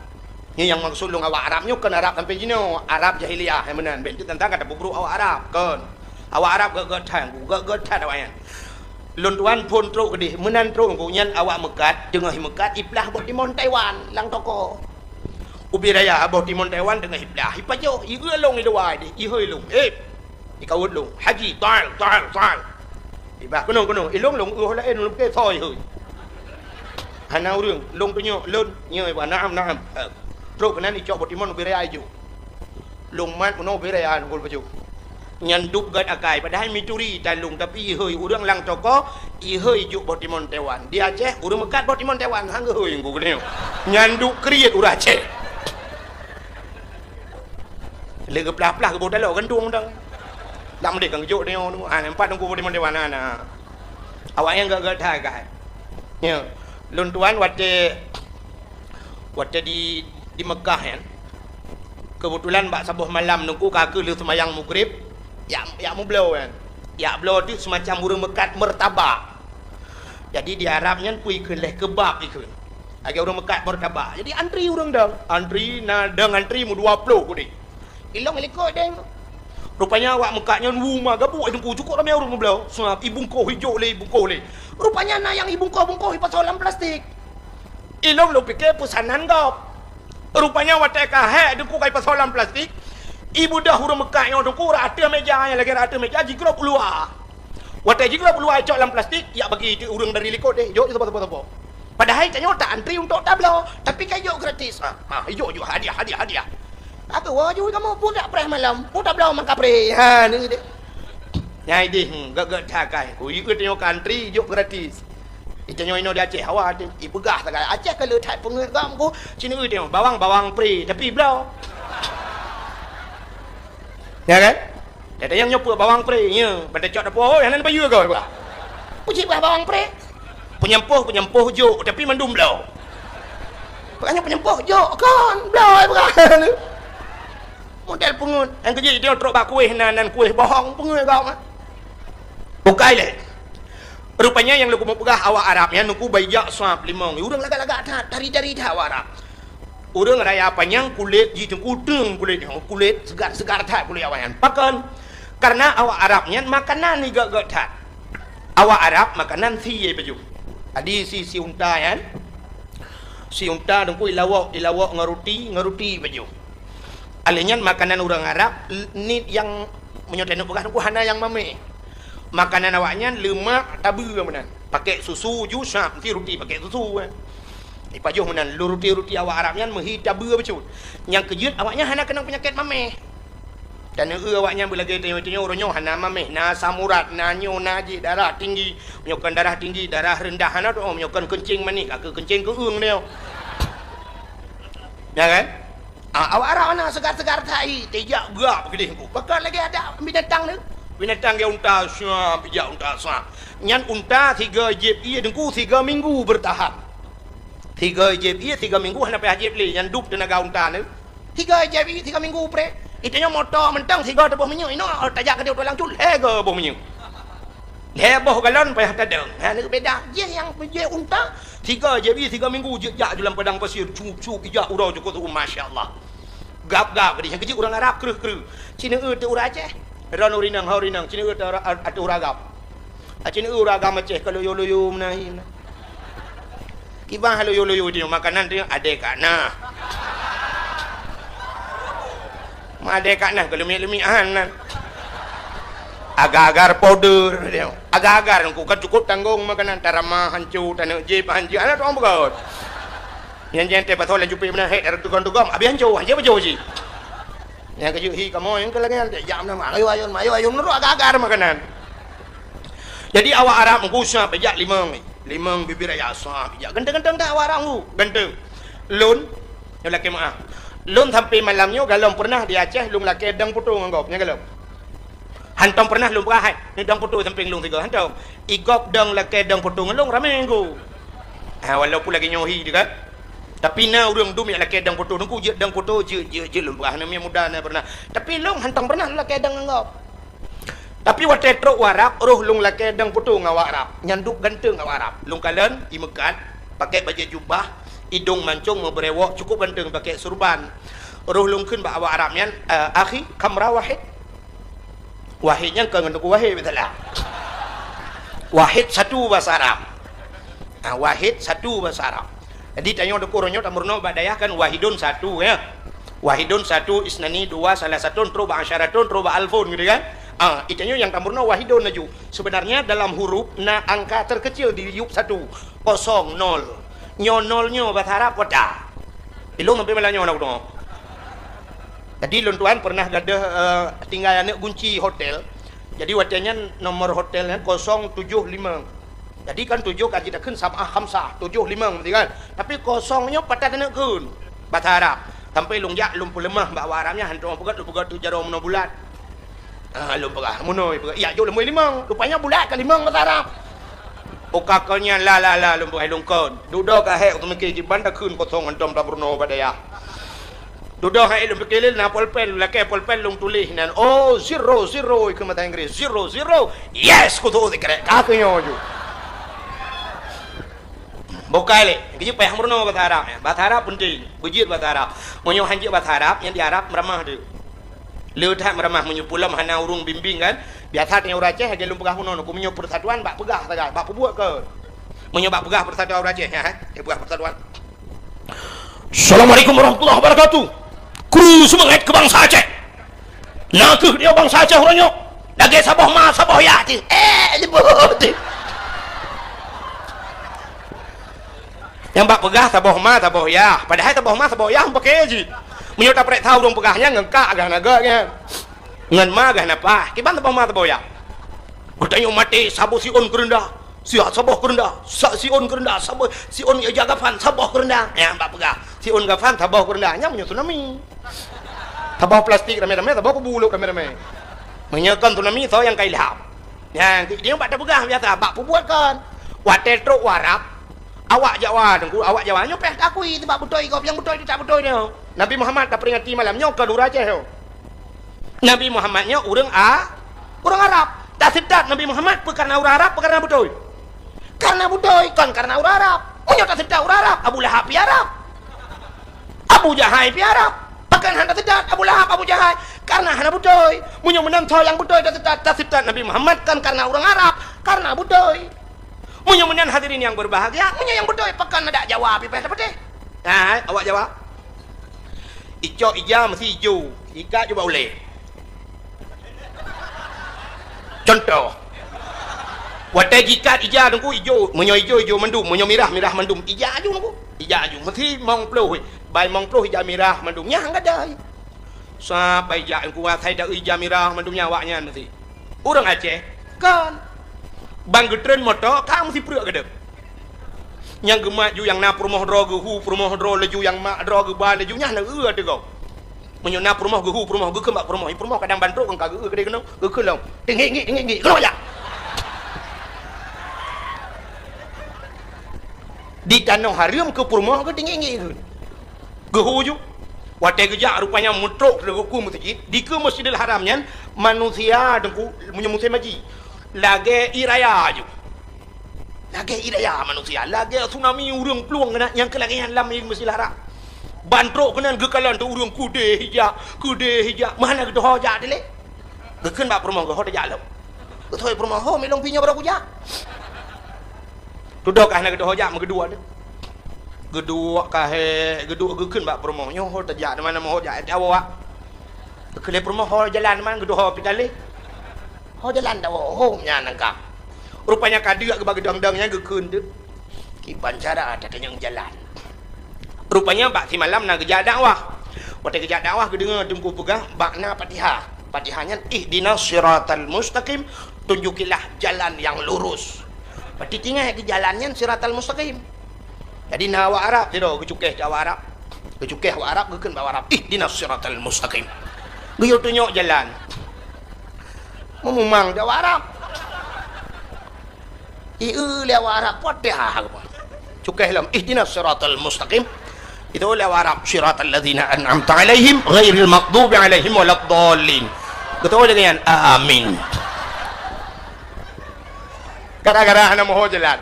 ni yang maksud long awak Arab nyo kan Arab sampai jino Arab jahiliyah yang menan ben tentang kata bubruk awak Arab kan awak Arab gak thang gak thang awaknya lon tuan pun truk gede menan truk ku nyan awak Mekat tengah Mekat iplah bot timon Taiwan lang toko ubi raya bot timon Taiwan tengah iplah ipajo ieu long i dawai di i hoi long ikawut long haji tal iba kono ilong long la en long ke thoi hoi hana urang long tu nyo lon nyo iba naam truk nan i chok bot timon ubi raya ju long mat kono ubi raya ngol baju nyanduk gat akai padahal mituri talung tapi i hoi urang lang toko i hoi ju bot timon Taiwan di Aceh urang Mekat bot timon Taiwan hang hoi ngku kene nyanduk kriet urang Aceh lega plah-plah ke bot dalau gandung dang lam dek kang jo deo nu empat nunggu bot timon Taiwan ana awak yang gak thai kai ya lun tuan wate di Mekah kan kebetulan bak sabuh malam nunggu kaki lu semayang maghrib ya mu blow kan ya blow tu semacam urang Mekat mertabak jadi di Arabnya kui ke leh kebab ikut agak urang Mekat mertabak jadi antri urang dah antri na dang antri mu 20 ku dik ilong ikut deng rupanya awak Mekatnya rumah gabuk itu cukup ramai urang blow sebab ibungkoh hijau le rupanya na yang ibungkoh pasolan plastik ilong lu fikir pusanan gop rupanya wateka he dengku kai pasolan plastik ibu dah urang Mekah yang dengku rata meja yang lagi rata meja jigrop keluar watai jigrop keluar cok dalam plastik ya bagi itu urang dari likot deh jok apa padahal tanya tak antri untuk tablo tapi kayu gratis jok hadiah apa wajib kamu pun tak pernah malam pun tak tablo maka pre ni deh nyai deh gak cakai ku ikut tengok antri jok gratis itanya ino di Aceh awak ibu gah tak Aceh kalau tak pengagam ku sini tengok bawang pre tapi blau ya kan ada yang nyopur bawang pre nya pada cok dapur yang nan payu kau ba puji bawang pre penyempuh jok tapi mandum blau bukannya penyempuh jok kan blau bukan model pengut yang kerja dia trok bak kuih nan kuih bohong pengut kau mah bukai le rupanya yang lu mau pegah awak Arab ya nuku Baijak Syam limong urang lagak-lagak dari awak Arab urang raya panjang kulit ji tengkudeng kulit segar tak kulit awayan pakan karena awak Arabnya makanan ni gak tak awak Arab makanan si baju adi si unta kan si unta dengku ilawak ngaruti baju alenya makanan orang Arab ni yang menyoten pegah dengku hana yang mame Makanan awaknya lemak tabu menan. Pakai susu jus nanti roti pakai susu kan. Pajuh menan lu roti-roti awak Arabnya mehi tabu becut. Yang kejut awaknya hana kena penyakit mameh. Dan awaknya bila kita tengok orangnya hana mameh, na samurat, na nyo, naji darah tinggi, menyokkan darah tinggi, darah rendah hana tu menyokkan kencing manik, kencing ke dia. Ya kan? Awak Arab mana segar-segar tai, tejak gerak begini. Bakal lagi ada binatang ni. Binatang dia unta syah, bijak unta syah. Nyan unta 3 jeb ia dengku 3 minggu bertahan. 3 jeb ia 3 minggu hana pe jeb li nyan dup tenaga unta ni. 3 jeb ia 3 minggu pre. Itunya motor mentang 3 tebuh minyak ino tajak ke dia tulang cul lega buh minyak. Leboh galon payah tadang. Ha ni beda. Dia yang je unta 3 jeb ia 3 minggu jejak dalam padang pasir cup-cup ijak urau cukup tu masya-Allah. Gap-gap dia yang kecil orang Arab kreh-kreh. Cina tu orang Aceh. Ron urinang haurinang Cina tu orang Arab. Cina orang agama Aceh kalau yo-yo menahi. Kibah yo-yo dia makanan dia adek kana. Madek kana kalau lemik-lemikan. Agar-agar powder dia. Agar-agar aku kan cukup tanggung makanan tarama hancur tanah jeb hancur ana tu orang begot. Yang jente pasal laju pi benar het tukang-tukang abi hancur hancur bejo ji. Yang keju hi kamu yang kelangan jam nama ayo ayun nuru agar-agar makanan. Jadi awak Arab mengusah pejak limang bibir ayah sah pejak genteng-genteng tak awak Arab tu genteng. Lun yang laki maaf. Lun sampai malamnya galom pernah di Aceh lun laki dang putung anggap nya galom. Hantam pernah lun berahai ni dang putung samping lun 3 hantam. Igop dang laki dang putung lun ramai nggu. Walaupun lagi nyohi juga. Tapi na urang dum yang laki dang putung nunggu je dang putung je lun berah ni muda na pernah. Tapi lun hantam pernah laki dang anggap. Tapi waktu truk warap roh lung laki dang putung awak Arab. Nyanduk ganteng awak Arab. Lung kalen di Mekat pakai baju jubah, hidung mancung berewok cukup ganteng pakai surban. Roh lung kun ba awak Arab nyan akhi kamra wahid. Wahidnya ke nganduk wahid betul lah. Wahid satu bahasa Arab. Wahid satu bahasa Arab. Jadi tanya ada kurangnya tak murno badayah kan wahidun satu ya. Wahidun satu isnani 2 salah satu roba asyaratun roba alfun gitu kan. Itunya yang tamurna wahidun naju. Sebenarnya dalam huruf na angka terkecil di yup 1 0 0 nyo bahasa Arab wada. Ilung sampai malanya nak tu. Jadi lun tuan pernah ada tinggal anak kunci hotel. Jadi watanya nomor hotelnya 075. Jadi kan 7 kaji dah kun sama khamsah 75 berarti kan. Tapi kosongnya patah nak kun bahasa Arab. Sampai lung yak lung lemah mbak Arabnya hantu pugat tu jarum no bulat. Lum pegah munoi pegah ya jo lemui limang rupanya bulat ke limang bahasa Arab. Okakonya la lum pegah lungkon. Duduk ka hek tu mikir jiban dah kun kosong hantum tak berno badaya. Duduk ka lum pikir na polpen laki polpen lung tulis nan zero ke mata Inggeris 00 yes ku tu dikere kakenyo jo. Bukai le, kerja payah merno bahasa Arab. Bahasa Arab penting, bujit bahasa Arab. Menyo hanji bahasa Arab yang di Arab meramah tu. Leutak meramah menyo pulam hana urung bimbing kan. Biasa tanya orang Aceh dia lumpah hunon aku menyo persatuan bak pegah saja, bak buat ke. Menyo bak pegah persatuan orang Aceh ya, pegah persatuan. Assalamualaikum warahmatullahi wabarakatuh. Kru semangat ke bangsa Aceh. Nak ke dia bangsa Aceh orangnya. Lagi sabah ma sabah ya ti. Lebut. Yang bak pegah taboh ma taboh ya. Padahal taboh ma taboh ya pakai je. Menyo tak prek tahu dong pegahnya ngengkak gah naganya. Ngan ma gah napa? Kiban taboh ma taboh ya. Kutanya mati sabu si on kerendah. Si saboh kerendah. Si on kerendah saboh si on jaga fan saboh kerendah. Ya bak pegah. Si on gafan taboh kerendahnya menyo tsunami. Taboh plastik rame-rame taboh pebuluk rame-rame. Menyo kan tsunami tahu yang kailham. Yang dia bak pegah biasa bak buat kan. Wate truk warap awak Jawa dengku awak Jawa nyo peh akui sebab betul kau yang betul tak betul dia. Nabi Muhammad tak peringati malamnya ke Nur Aceh. Nabi Muhammadnya orang Arab. Tak sedap Nabi Muhammad karena orang Arab karena betul. Karena betul kan karena orang Arab. Nyo tak sedap orang Arab. Abu Lahab pi Arab. Abu Jahal pi Arab. Pakan handa sedap Abu Lahab Abu Jahal karena handa betul. Munyo menang yang betul tak sedap Nabi Muhammad kan karena orang Arab karena betul. Munya-munyan hadirin yang berbahagia, munya yang betul pekan ada jawab apa dapat deh. Awak jawab. Ijo ija mesti hijau, ika coba boleh. Contoh. Watai jikat ija dengku ijo, menyo ijo mendum, menyo mirah mendum. Ija aju dengku. Ija aju. Mesti mong ploh. Bai mong ploh ija mirah mendumnya enggak ada. Sampai ija dengku watai dak ija mirah mendumnya awaknya mesti. Orang Aceh kan bang getren motor kan mesti peruk gedep. Yang gemak ju yang na perumoh dro gehu perumoh dro leju yang mak dro ge ban leju nya na eur de kau. Menyo na perumoh gehu perumoh ge kemak perumoh kadang bantruk kan kageu gede kenong ge kelong. Tinggi kelong ya. Di tanah haram ke perumahan ke tinggi ke gehuju watai kerja rupanya mutruk leguku masjid di ke Masjidil Haramnya manusia dengku menyemut maji lagi iraya ju lagi iraya manusia lagi tsunami urang peluang kena yang kelagian lam yang Masjidil Haram bantruk kena gekalan tu urang kude hijak mana gitu hoja dile geken bak perumahan ke hoja lam betul perumahan ho melong pinya berapa kuja duduk kah nak gedua jak kedua tu gedua kah gedua gekeun bak promo nyo ho tajak mana mau jak awak kele promo ho jalan mana gedua ho pitale ho jalan dawo ho nya nangka rupanya kadia ke bagi dang-dangnya gekeun tu ki pancara ada yang jalan rupanya bak si malam nak kerja dakwah waktu kerja dakwah kedengar tunggu pegang bakna Fatihahnya ihdinas siratal mustaqim tunjukilah jalan yang lurus. Pati tinggal ke jalannya siratal mustaqim. Jadi nawa Arab tidak kecukeh Jawa Arab. Kecukeh wa Arab gekeun bawa Arab. Ihdinas siratal mustaqim. Geu tunjuk jalan. Memang Jawa Arab. Lewa Arab poteh. Cukeh lam ihdinas siratal mustaqim. Itu lewa Arab siratal ladzina an'amta alaihim ghairil maghdubi alaihim waladdallin. Betul dengan amin. Gara-gara anak mau jalan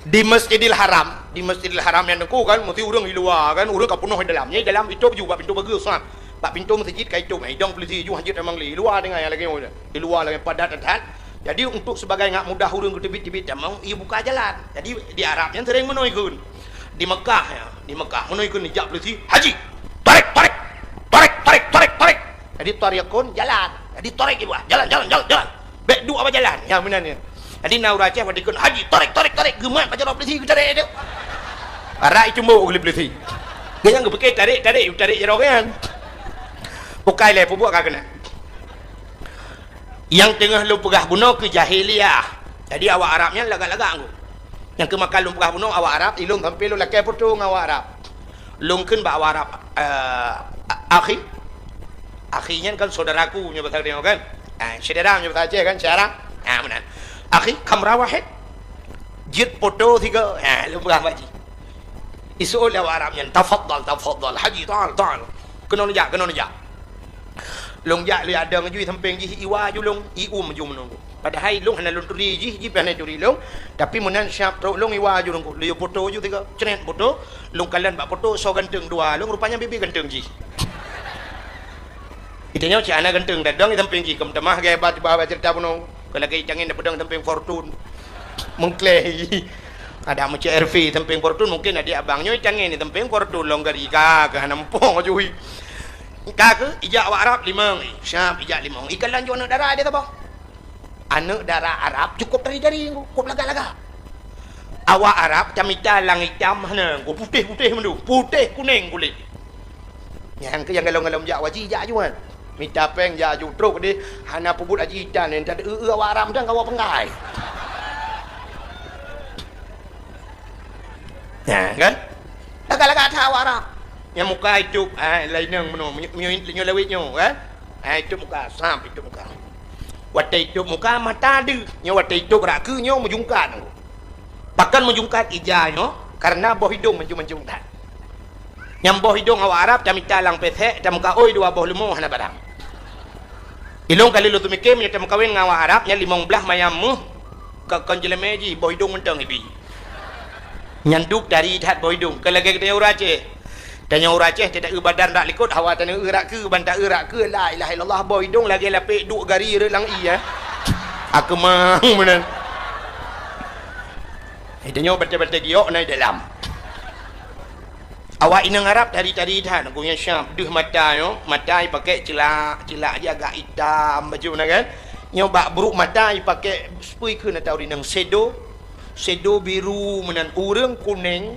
di Masjidil Haram yang aku kan mesti orang di luar kan orang kapunuh di dalamnya dalam itu juga pintu bagus kan bak pintu masjid kai itu mai dong polisi ju hajit memang di luar dengan yang lagi di luar lagi padat. Jadi untuk sebagai ngak mudah orang ke tebit-tebit memang ia buka jalan. Jadi di Arab yang sering menuikun di Mekah ya menuikun dijak polisi haji tarik. Jadi tarikun jalan. Jadi tarik itu jalan. Bek dua apa jalan? Yang benarnya. Jadi naura Aceh wadikun haji tarik. Gemat macam orang polisi tarik itu. Arak itu mau oleh polisi. Dia yang pakai tarik jarang kan. Bukai le buat kagak kena. Yang tengah lu pegah bunuh ke jahiliyah. Jadi awak Arabnya lagak-lagak aku. Yang ke makan lu pegah bunuh awak Arab, ilung sampai lu lakai potong awak Arab. Lungkeun ba awak Arab akhinya kan saudaraku nya bahasa dia kan. Saudara nya bahasa Aceh kan saudara. Benar. Akhi kamera wahid. Jid foto tiga. Lu pegah baji. Isul awak Arabnya tafaddal haji ta'al. Kena nejak. Long jak li ada ngajui samping ji iwa ju long maju menunggu. Padahal long hana long turi ji panai turi long tapi menan syap tro long iwa ju long liu foto ju tiga cret foto long kalan bak foto so ganteng dua long rupanya bibi ganteng ji. Itanya si anak ganteng dadang samping ji kem temah gaya bat bawa cerita puno kalau gaya cangin pedang samping fortune mengklei ada macam RV samping fortune mungkin ada abangnya cangin samping fortune long garika ke nampong ajui. Kak ijak awak Arab limang syam ijak limang ikan lanjut anak darah dia apa anak darah Arab cukup dari cukup laga-laga awak Arab camita lang hitam mana putih mendu putih kuning kulit yang galong-galong jak wajib jak juan minta peng jak jutruk dia hana pubut aji hitam yang tak ada awak Arab dan awak penggai ya kan laga-laga tak awak Arab yang muka hidup lain yang menyo lewit nyo kan hidup muka sam hidup muka waktu hidup muka mata ada nyo waktu hidup raku nyo menjungkat bahkan menjungkat ija nyo karena boh hidung menjungkat yang boh hidung awak Arab kami talang pesek dan muka oi dua boh lemu hana barang ilong kali lu tumikim nya tem kawin ngawak Arab nya 15 mayamu ke konjelemeji boh hidung menteng ibi nyanduk dari hat boh hidung kelagi kita urace tanya orang Aceh tidak badan rak likut hawa tanya erak ke bantak erak ke la ilaha illallah boy dong lagi lapik duk gari relang iya aku mang benar tanya betul-betul giok naik dalam awak inang Arab dari dah aku yang syam duh mata yo mata pakai celak je agak hitam baju nak kan nyoba buruk mata pakai spui ke nak tahu dinang sedo biru menan urang kuning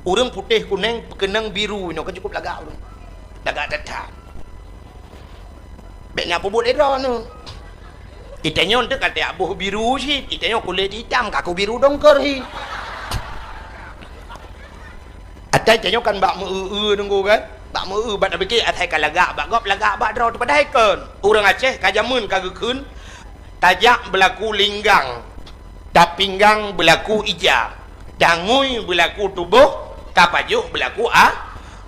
urang putih kuning kenang biru no kan cukup lagak tu lagak tetap bet nak pubut era tu itanya untuk kata abuh biru sih itanya kulit hitam kaku biru dongker sih atai itanya kan bak meu nunggu kan bak meu bak nak fikir atai kan lagak bak gop lagak bak draw tu padai kan urang Aceh kajamun kagekeun tajak berlaku linggang tak pinggang berlaku ija dangui berlaku tubuh kapajuh berlaku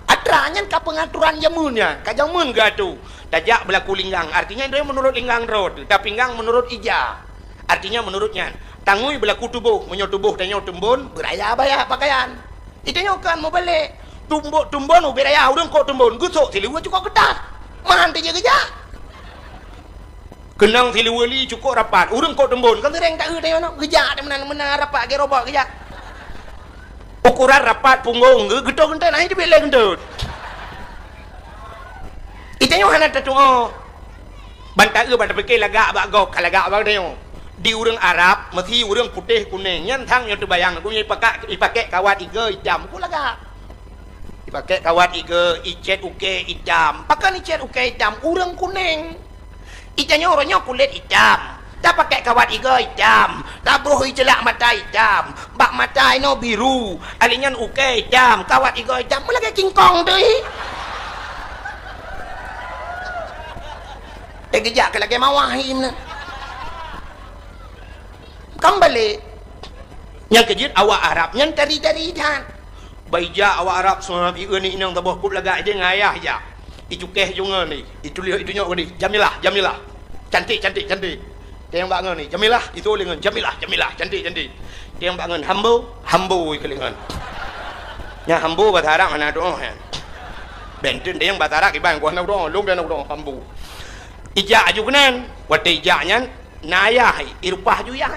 atranya ka pengaturan jamunnya ka jamun gatu tajak berlaku linggang artinya dia menurut linggang road tak pinggang menurut ija artinya menurutnya tangui berlaku tubuh menyo tubuh tanyo tumbun beraya baya pakaian itanya kan mau balik tumbun beraya urang kok tumbun gusuk silu cukup ketat manti je gejak kenang siliwali cukup rapat urang kok tembon kan tereng tak tengok no gejak de menang rapat ke robak gejak ukuran rapat punggung ge gedor genteng naik dibelek gendut itanya hana tatu bantak ge bantak fikir lagak bak gok kalagak bak tengok di urang Arab mesti urang putih kuning nyan thang yang terbayang aku dipakai kawat iga hitam ku lagak dipakai kawat iga icet uke hitam pakai icet uke hitam urang kuning itanya orangnya kulit hitam tak pakai kawat iga hitam tak bruh celak mata hitam bak mata ino biru alinyan uke hitam kawat iga hitam lagi kingkong tu kejak ke lagi mawahim na kembali yang kejut awak Arab yang dari dan baija awak Arab semua iga ni inang tabuh kup lagak dia ngayah je itu keh junga ni itu lihat itu nyok ni Jamilah cantik dia yang bangun ni Jamilah itu lengan Jamilah cantik dia yang bangun hambo kelingan nya hambo bahasa Arab mana doa kan benten dia yang bahasa Arab iban gua nak doa lung dia nak doa hambo ija aju kenan wate ijanya nayah irpah ju ya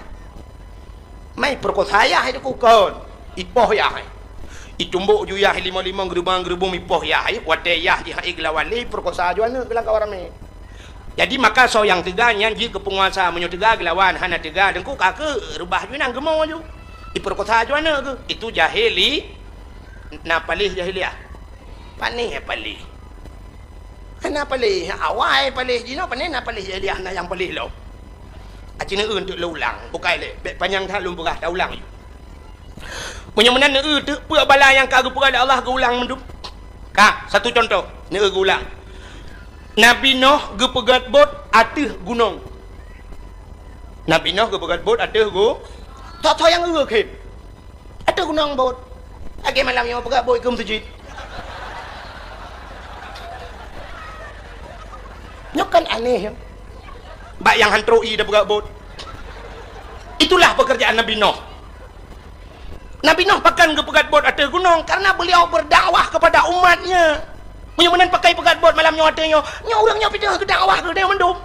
mai perkosaya itu kon ipoh ya itumbuk ju yah 55 gerubang ipoh yah wate yah di hai gelawali perkosa juana gelang kawarame jadi maka so yang teganya ji ke penguasa menyo tega gelawan hana tega dengku kake rubah ju nang gemo ju iperkosa juana ke itu jahili na palih jahiliah panih palih hana palih awai palih jino panih na palih jahiliah na yang palih lo acina untuk lo ulang bukai le panjang tha lum pegah ta ulang menyamanan tu pua bala yang kagum pada Allah ke ulang mendup kak satu contoh ne ke ulang Nabi Nuh ge pegat bot ateh gunung Nabi Nuh ge pegat bot ateh go tak yang ke ateh gunung bot age malam yang pegat bot ke masjid nyokan aneh ya bak yang hantroi dah pegat bot itulah pekerjaan Nabi Nuh Nabi Nuh pakai pegat bot atas gunung karena beliau berdakwah kepada umatnya. Menyamanan pakai pegat bot malam nyawatnya, orangnya pindah ke dakwah ke dia mendum.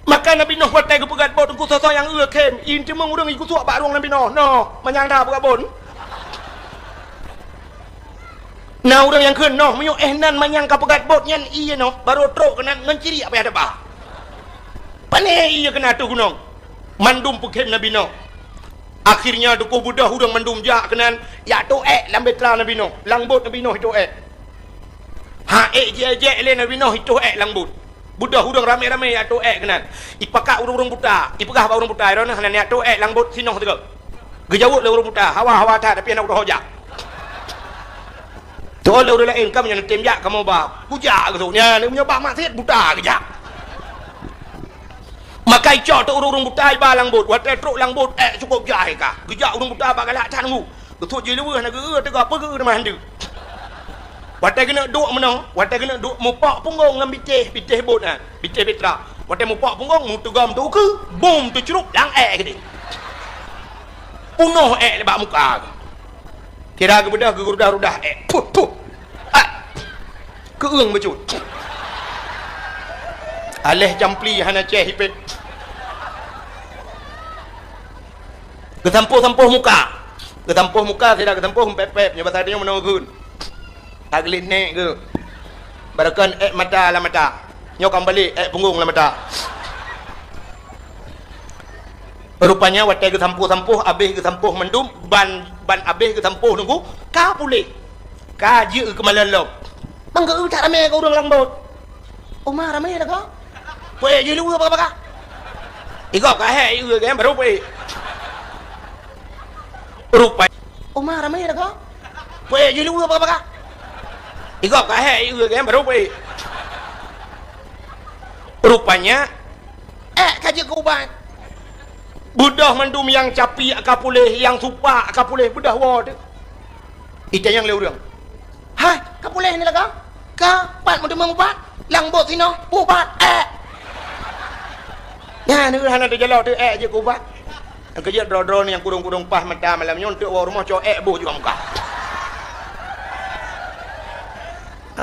Maka Nabi Nuh pakai pegat bot untuk sesuatu yang ken. In cuma orang ikut suap barung Nabi Nuh. No, menyangka pegat bot. Nah orang yang ken no, menyo nan menyangka pegat bot nyan iya no, baru truk kena menciri apa ada bah. Pane iya kena tu gunung. Mandum peken Nabi Nuh. Akhirnya dukuh budah hudang mandum jak kenan ya tu lambe tra Nabi Nuh langbut Nabi Nuh itu ha je le Nabi Nuh itu langbut budah hudang rame-rame ya tu kenan ipakak urang buta ipagah ba urang buta ron hanan ya tu langbut sinoh tega gejawut le urang buta hawa ta tapi anak urang hojak tu le urang lain kam yang tem jak kamu ba puja gitu nya ni punya ba maksiat buta gejak maka icok tu urung buta iba langbut wate truk langbut cukup jahai ka gejak urung buta ba galak tanmu tu je lewah nak ge tega apa ge dah handu wate kena duk menang wate kena duk mupak punggung ngam bitih bot bitih petra wate mupak punggung mu tegam tu ke bom tu cerup lang gede punuh lebak muka kira ke bedah ke rudah puh keung becut aleh campli hana ceh hipet ketampuh muka tidak ketampuh pep nya batadnya menunggun aglit nek ke barakan mata la mata nyokam balik punggung la mata Rupanya watai ke sampuh-sampuh habis ke sampuh mendum ban habis ke sampuh nunggu ka pulih. Ka je ke malalop. Bangga tak ramai kau orang langbot. Omah ramai dah kau. Puai je lu apa ka? Igop ka hai ke kan baru puai. Rupanya Omah ramai dah kau. Puai je lu apa ka? Igop ka hai ke kan baru puai. Rupanya kaji ke ubat. Budah mendum yang capi kapuleh, yang supak kapuleh budah wad. Itu yang le urang. Hai, kapuleh ni lah ka pat mendum ubat. Langbot sino, ubat. Ya, ni hana de jalo tu je ku ubat. Yang kerja dro-dro ni yang kurung-kurung pah mata malam nyontok wa rumah cok buh juga muka.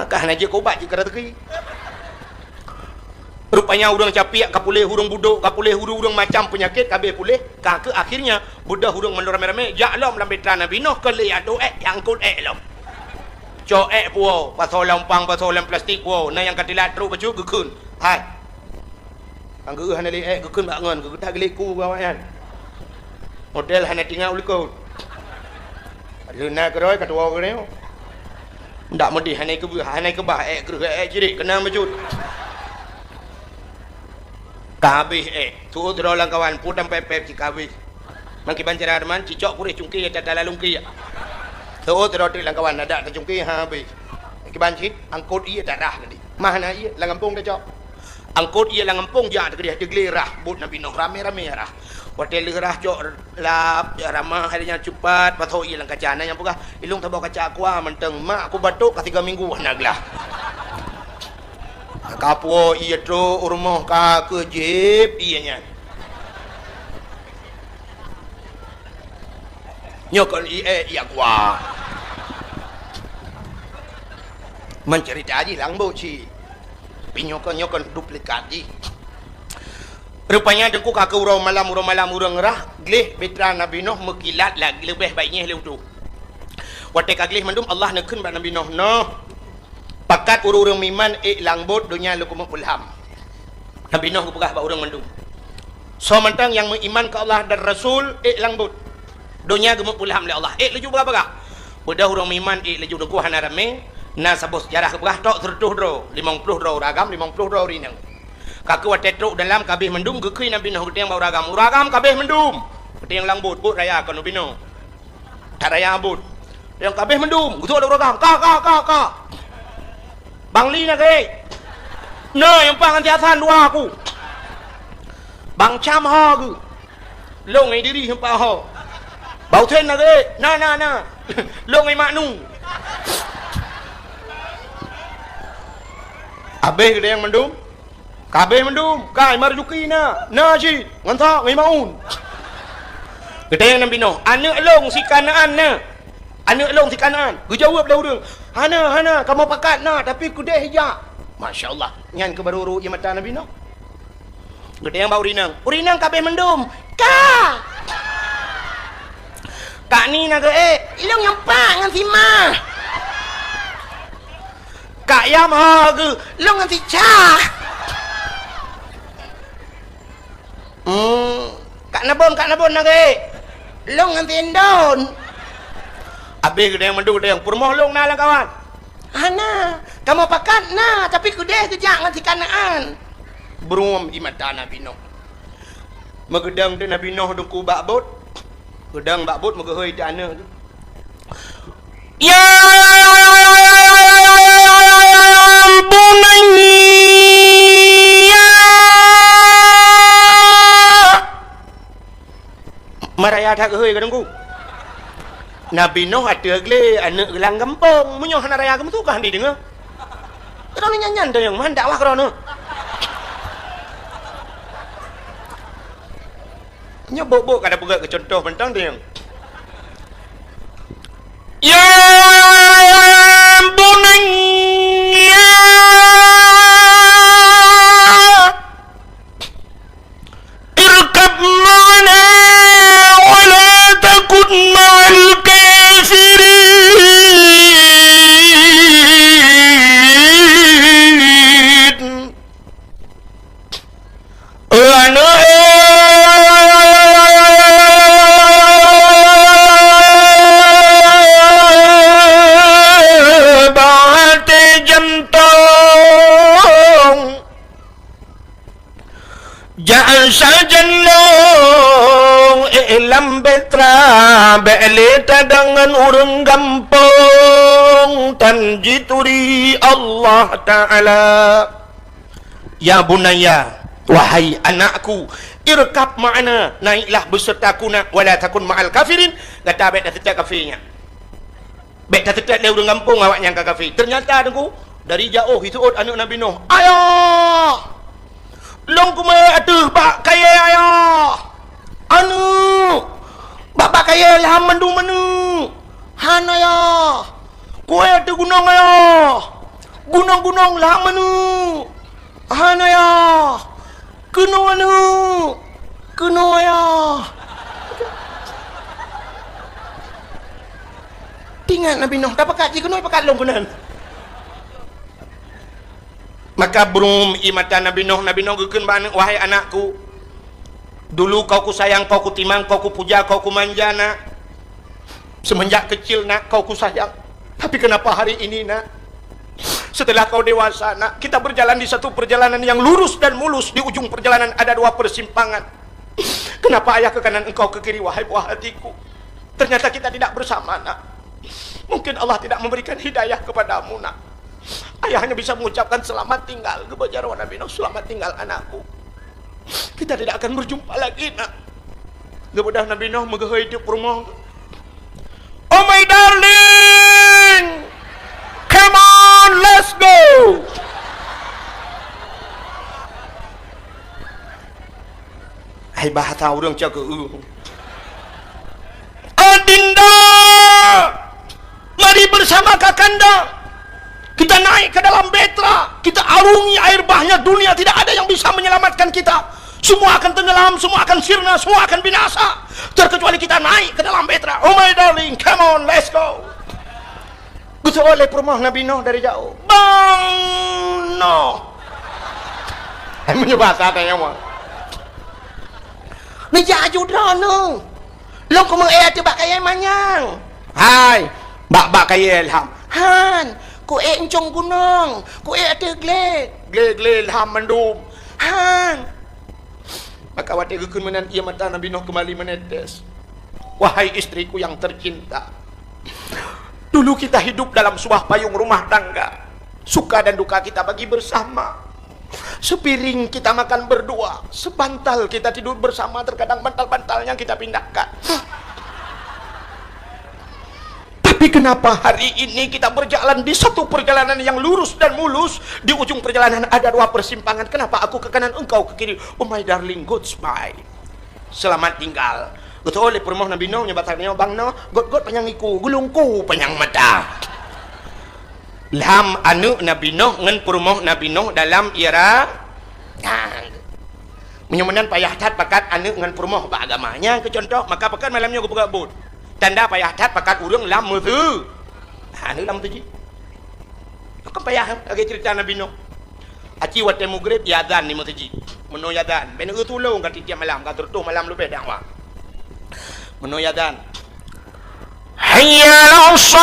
Kah na je ku ubat je kara teki. Rupanya urang capiak kapuleh hurung buduk kapuleh hurung macam penyakit kabeh pulih ka ke akhirnya budak hurung mendor rame-rame jaklom lam betra nabi noh kele ado yang kut lom co puo pasal lampang pasal lam plastik puo na yang katilat ru baju gekun hai anggu hana le gekun bak ngon gekun tak geleku kawan model hana tinggal uliko luna keroi katua kereo ndak medi hana ke bah kereh jirik kena baju kabeh tu dro lang kawan pudam pepep ci kabeh mangki bancara man ci cok kurih cungki ya tata lalungki ya tu dro ti lang kawan ada ta cungki ha be ki ban cit angkut iya tak dah tadi mana iya lang kampung ta cok angkut iya lang kampung ja ta dia deglirah but nabi noh rame-rame rah hotel lerah cok lap ya ramah harinya cepat patho iya lang kacana yang pugah ilung tabo kaca aku menteng mak aku batuk ka 3 minggu naglah kapo iya tu rumah ka ke jip ianya nyokon iya kuah mencerita aja langbo ci pinyokon duplikat ji rupanya dengku ka ke urang malam urang rah gleh betra nabi noh mekilat lagi lebih baiknya leu tu wate ka gleh mandum Allah nekeun ba nabi noh pakat urang miman langbot dunia lu kumulham nabi noh pegah ba urang mandum so mentang yang mengiman ke Allah dan Rasul langbot dunia kumulham le Allah leju berapa udah urang miman leju deku hana rame na sabos sejarah pegah tok tertuh dro 50 dro ragam 50 dro rinang kaku wate truk dalam kabeh mendum gekui nabi noh getiang ba uragam kabeh mendum getiang langbot but raya kan nabi noh tak raya but yang kabeh mendum gutu ada uragam ka Bang Li nak no yang pangan tiasan dua aku Bang Cham ho ku lo ngai diri hempa ho bau then nak na lo ngai mak nu abe gede yang mendum kabeh mendum kai marjuki na ji ngantak ngai maun gede yang nabi noh anak long si kanaan na anak long si kanaan gu jawab dah urang hana kamu pakat na tapi kudeh hijak masyaallah nyan ke baru ye mata nabi noh gede yang bau urinang kabeh mendum kak ni nak ilong yang pak ngan si ma kak yam ha ke long ngan si cha kak nabon nak long ngan si endon abe gede yang mendung gede yang purmoh long na lah kawan hana kamu pakat na tapi kudeh kejak ngan si kanaan berum imata nabi noh megedang de nabi noh dengku bakbot gedang bakbot megehoi de ana ya bunayya maraya tak gehoi gedengku Nabi Noh ada gle anak gelang kampung munyoh hana raya kamu tu kah di dengar kerana nyanyan dah yang mana dakwah kerana nyobok kada buka ke contoh bentang dia ya bunayya irkab mana wala takun ma'al sajanlong ilam betra beleta dengan urang gampong tanjituri Allah Ta'ala. Ya bunaya, wahai anakku, irkab ma'ana, naiklah besertaku nak, wala takun ma'al kafirin. Kata baik dah tetap kafirnya, baik dah tetap dia urang gampong awak nyangka kafir. Ternyata aku dari jauh itu anak Nabi Nuh, ayah long kumai atuh bak kaya ayah anu bak kaya lah mandu manu han ayah kue atuh gunung ayah gunung lah manu han ayah kuno anu kuno ayah. Tinggal Nabi Nuh tak pakat je kuno pakat long kunan. Maka berum imatan Nabi Nuh gekeun bana, wahai anakku, dulu kau ku sayang, kau ku timang, kau ku puja, kau ku manja nak. Semenjak kecil nak kau ku sayang. Tapi kenapa hari ini nak, setelah kau dewasa nak, kita berjalan di satu perjalanan yang lurus dan mulus, di ujung perjalanan ada dua persimpangan. Kenapa ayah ke kanan engkau ke kiri, wahai buah hatiku? Ternyata kita tidak bersama nak. Mungkin Allah tidak memberikan hidayah kepadamu nak. Ayah hanya bisa mengucapkan selamat tinggal kepada Nabi Nuh, selamat tinggal anakku. Kita tidak akan berjumpa lagi nak. Kepada Nabi Nuh megah hidup rumah. Oh my darling, come on, let's go. Hai bahasa orang jaga. Adinda, mari bersama kakanda. Kita naik ke dalam betra, kita arungi air bahnya dunia, tidak ada yang bisa menyelamatkan kita. Semua akan tenggelam, semua akan sirna, semua akan binasa, terkecuali kita naik ke dalam betra. Oh my darling, come on, let's go. Gusto oleh perumah Nabi Nuh dari jauh. Bang Nuh. Menyebasa tanya mah. Nejaju dah Nuh. Long ko mang tu bak kaya manyang. Hai, bak kaya ilham. Han. Ku encong gunung, ku ada glek ham mendum han. Maka wate gekeun menan ia mata Nabi Nuh kembali menetes. Wahai istriku yang tercinta, dulu kita hidup dalam sebuah payung rumah tangga, suka dan duka kita bagi bersama, sepiring kita makan berdua, sebantal kita tidur bersama, terkadang bantal-bantalnya kita pindahkan. Tapi kenapa hari ini kita berjalan di satu perjalanan yang lurus dan mulus, di ujung perjalanan ada dua persimpangan? Kenapa aku ke kanan, engkau ke kiri? Oh my darling, goodbye, selamat tinggal. Betul oleh perumah Nabi Nuh nyebatannya bang Nuh, god panyangiku, gulungku panyang mata. Lam anu Nabi Nuh ngan perumah Nabi Nuh dalam era menyemenan payah tat pakat anu ngan perumah agamanya ke contoh, maka pakat malamnya gue gabut. Tanda payah tat pakat urang lam tu. Anu lam tu ji. Kan payah lagi cerita Nabi Nuh. Aci wate maghrib yadan ni tu ji. Meno yadan. Ben tulung kan tiap malam kan tertuh malam lu bedang wa. Meno yadan. Hayya 'alas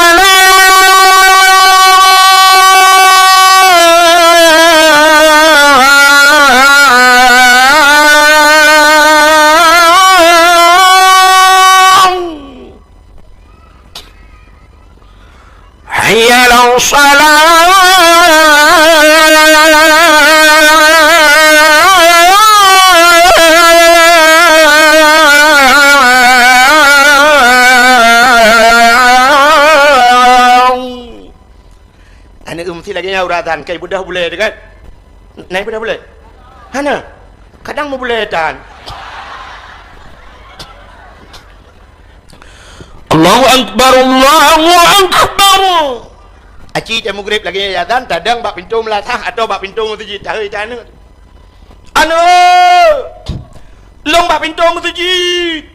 uratan kai budah boleh dekat naik budah boleh hana kadang mau boleh tan Allahu akbar aci temu grip lagi yatan tadang bak pintu melatah atau bak pintu mutujit tahu tan anu long bak pintu mutujit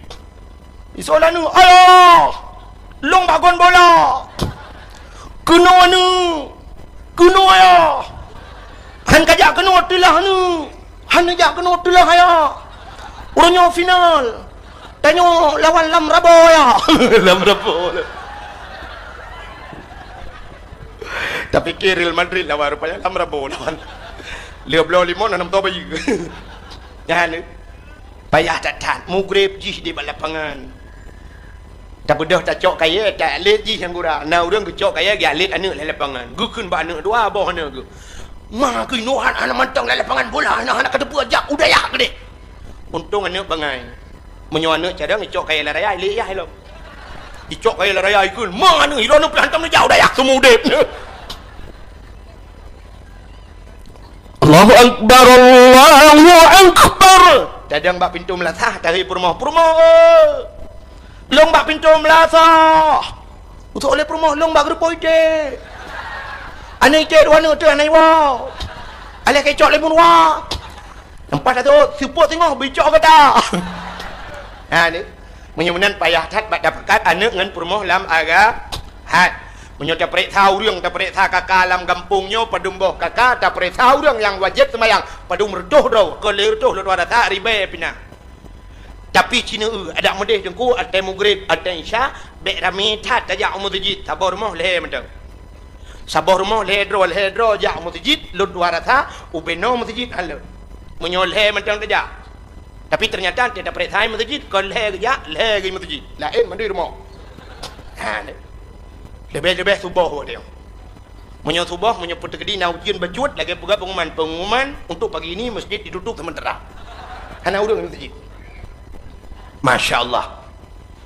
isolanu ayo long bagon bola kuno anu kuno ya han kajak kuno tulah nu han kajak kuno tulah ya urunyo final tanyo lawan lam rabo ya lam rabo tapi Real Madrid lawan rupanya lam rabo lawan เหลือบโลลิมอนน้ำตัวไปอยู่ ya ni payah tak mugrib jih di lapangan tak bedah tak cok kaya tak alit jih yang gura nah orang ke cok kaya dia alit anak lapangan gukun ba anak dua boh anak ke mah ke nuhan anak mantang lapangan bola anak kedepu ajak udaya gede untung anak bangai menyo anak cadang cok kaya la raya alit ya hello dicok kaya la raya ikun mah anak hilo nak hantam jauh udaya semua udep Allahu Akbar Allahu Akbar dadang bak pintu melasah dari perumah long bak pintu melasah untuk oleh perumah long bak gerupoi de anai de wana tu anai wa ale kecok lemun wa nampak tu support tengok bicok kata ha ni menyemenan payah tat bak dapat anak ngan perumah lam aga hat menyo tak perek tahu riang tak perek kakak lam kampungnya padumboh kakak tak perek tahu riang yang wajib semayang padum redoh do ke lerdoh lu ada tak ribe pina tapi Cina ada modeh jengku ada mugrib ada isya bek rami tat tajak masjid sabar moh le mentang sabar moh le dro jak masjid lu ada tak ubeno masjid halo menyo le mentang tajak tapi ternyata tidak perek tahu masjid ke le ya le ke masjid lain mandi rumah ha lebih subuh dia menyo subuh menyo putegedi na ujian bacut lagi pula pengumuman untuk pagi ini masjid ditutup sementara hana urang masjid Masya-Allah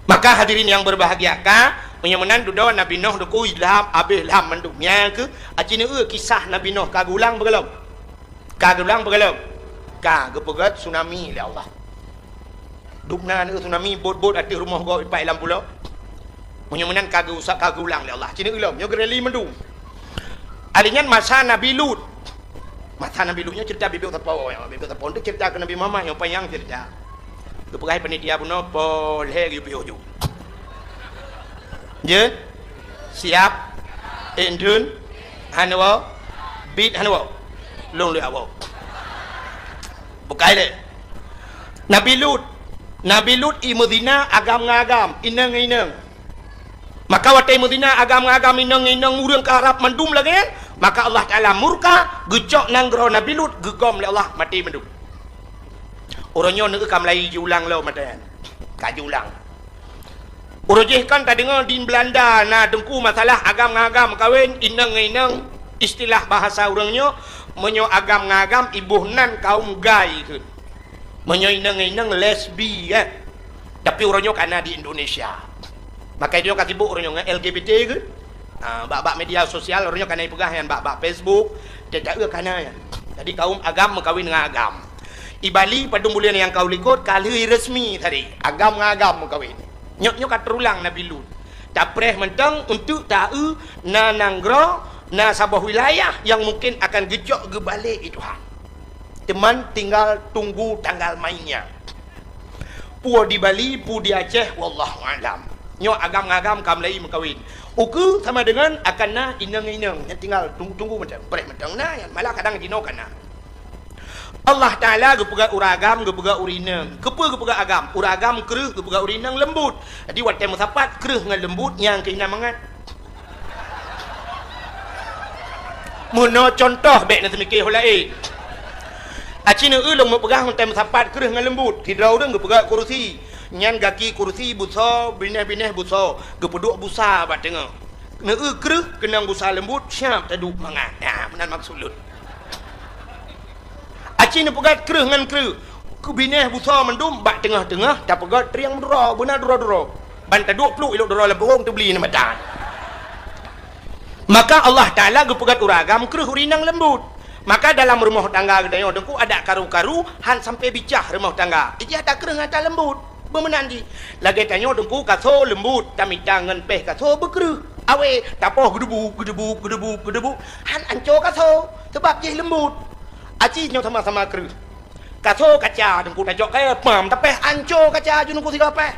maka hadirin yang berbahagia ka menyemenan dudo Nabi Nuh duku ilham abih ilham menduknya ke acina kisah Nabi Nuh kagulang begelau ka gepegat tsunami ya Allah dukna tsunami bot ati rumah gua ipai lam pulau menyemenan kagulang ya Allah cina ulam yo gereli mendung alingan masa Nabi Lut nya cerita bibir tapau tu cerita ke Nabi Muhammad yang panjang cerita tu pegai panitia pun pol he yu yu je siap endun hanwa bit hanwa long le awo pegai le Nabi Lut i Madinah agam-agam inang maka watai Madinah agam-agam inang urang ke Arab mendum lagi maka Allah Ta'ala murka gecok nanggro Nabi Lut gegom oleh Allah mati mendum orangnya nak kamlai julang lo matan kajulang orangnya kan tak dengar di Belanda na dengku masalah agam-agam kawin inang istilah bahasa orangnya menyo agam-agam ibu nan kaum gay ke menyo inang lesbi tapi orangnya karena di Indonesia maka dia kata ibu orangnya LGBT ke bak-bak media sosial orangnya kena pegah yang bak-bak Facebook tidak ke kana jadi kaum agam mengkawin dengan agam i Bali pada bulan yang kau likut kali resmi tadi agam ngagam mengkawin nyok kat terulang Nabi Lut tak preh mentang untuk tahu na nanggro na sabah wilayah yang mungkin akan gejok ke balik itu teman tinggal tunggu tanggal mainnya pu di Bali pu di Aceh wallahu alam nyok agam-agam kamlai mengkawin uku sama dengan akan na inang yang tinggal tunggu macam preh mentang na yang malah kadang dino kana Allah Ta'ala gepegat uragam gepegat urinang gepegat agam uragam kereh gepegat urinang lembut jadi watai musapat kereh dengan lembut yang kena mangat muno contoh baik nak mikir holain acina long mepegang watai musapat kereh dengan lembut hidrau dah gepegat kursi nyan gaki kursi busa bineh busa gepeduk busa bat tengah kena kereh kenang busa lembut siap taduk mangat benar maksud lut acina pegat kereh dengan kereh ke bineh busa mendum bat tengah-tengah tak pegat triang dura benar dura ban taduk peluk ilok dura lebong tu beli nama dan maka Allah Ta'ala gepegat uragam kereh urinang lembut maka dalam rumah tangga kita dengku ada karu-karu han sampai bicah rumah tangga dia ada kereh ngata lembut bermenandi lagi tanya dengku kaso lembut kami tangan peh kaso berkereh awe tapoh gedebu han anco kaso sebab dia lembut aci nyo sama-sama kereh kaso kaca dengku tajok kaya pam tapeh anco kaca junungku tiga peh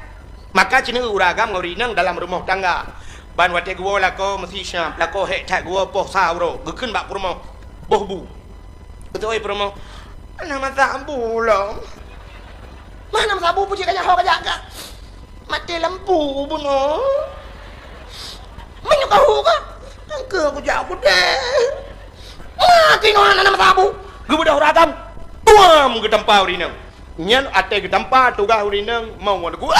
maka cina uragam ngorinang dalam rumah tangga ban wate gua lako mesti syam lako hek tak gua poh sauro gekeun bak rumah boh bu betul ai rumah nama sabu lo mana sabu puji kaya ho kaya ka mati lampu buno menyuk kau ka ke aku jago deh kino nama sabu gua dah uragam tuam ke tempau rinang Nyan ate gedampa tugas uri nang mau aku.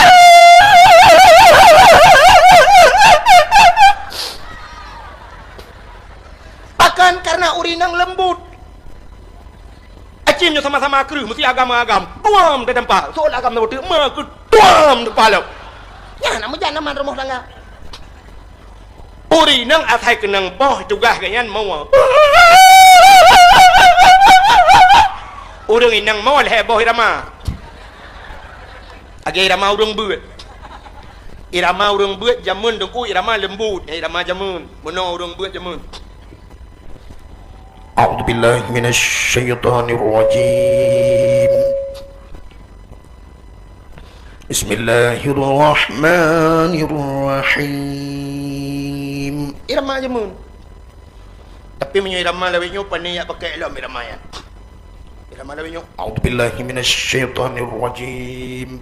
Akan karena uri nang lembut. Acimnya sama-sama keruh mesti agam-agam. Tuam ke tempat. Soal agam nak betul mah ke tuam ke kepala. Ya nama jangan nama rumah tangga. Uri nang atai kenang boh tugas kanyan mau. Urang inang mau leh boh irama. Agi irama urang buat. Irama urang buat jamun dengku irama lembut. Irama jamun. Mono urang buat jamun. A'udzu billahi minasy syaithanir rajim. Bismillahirrahmanirrahim. Irama jamun. Tapi menyo irama lawinyo pani ya pakai elok irama ya. Irama lawinyo. A'udzu billahi minasy syaithanir rajim.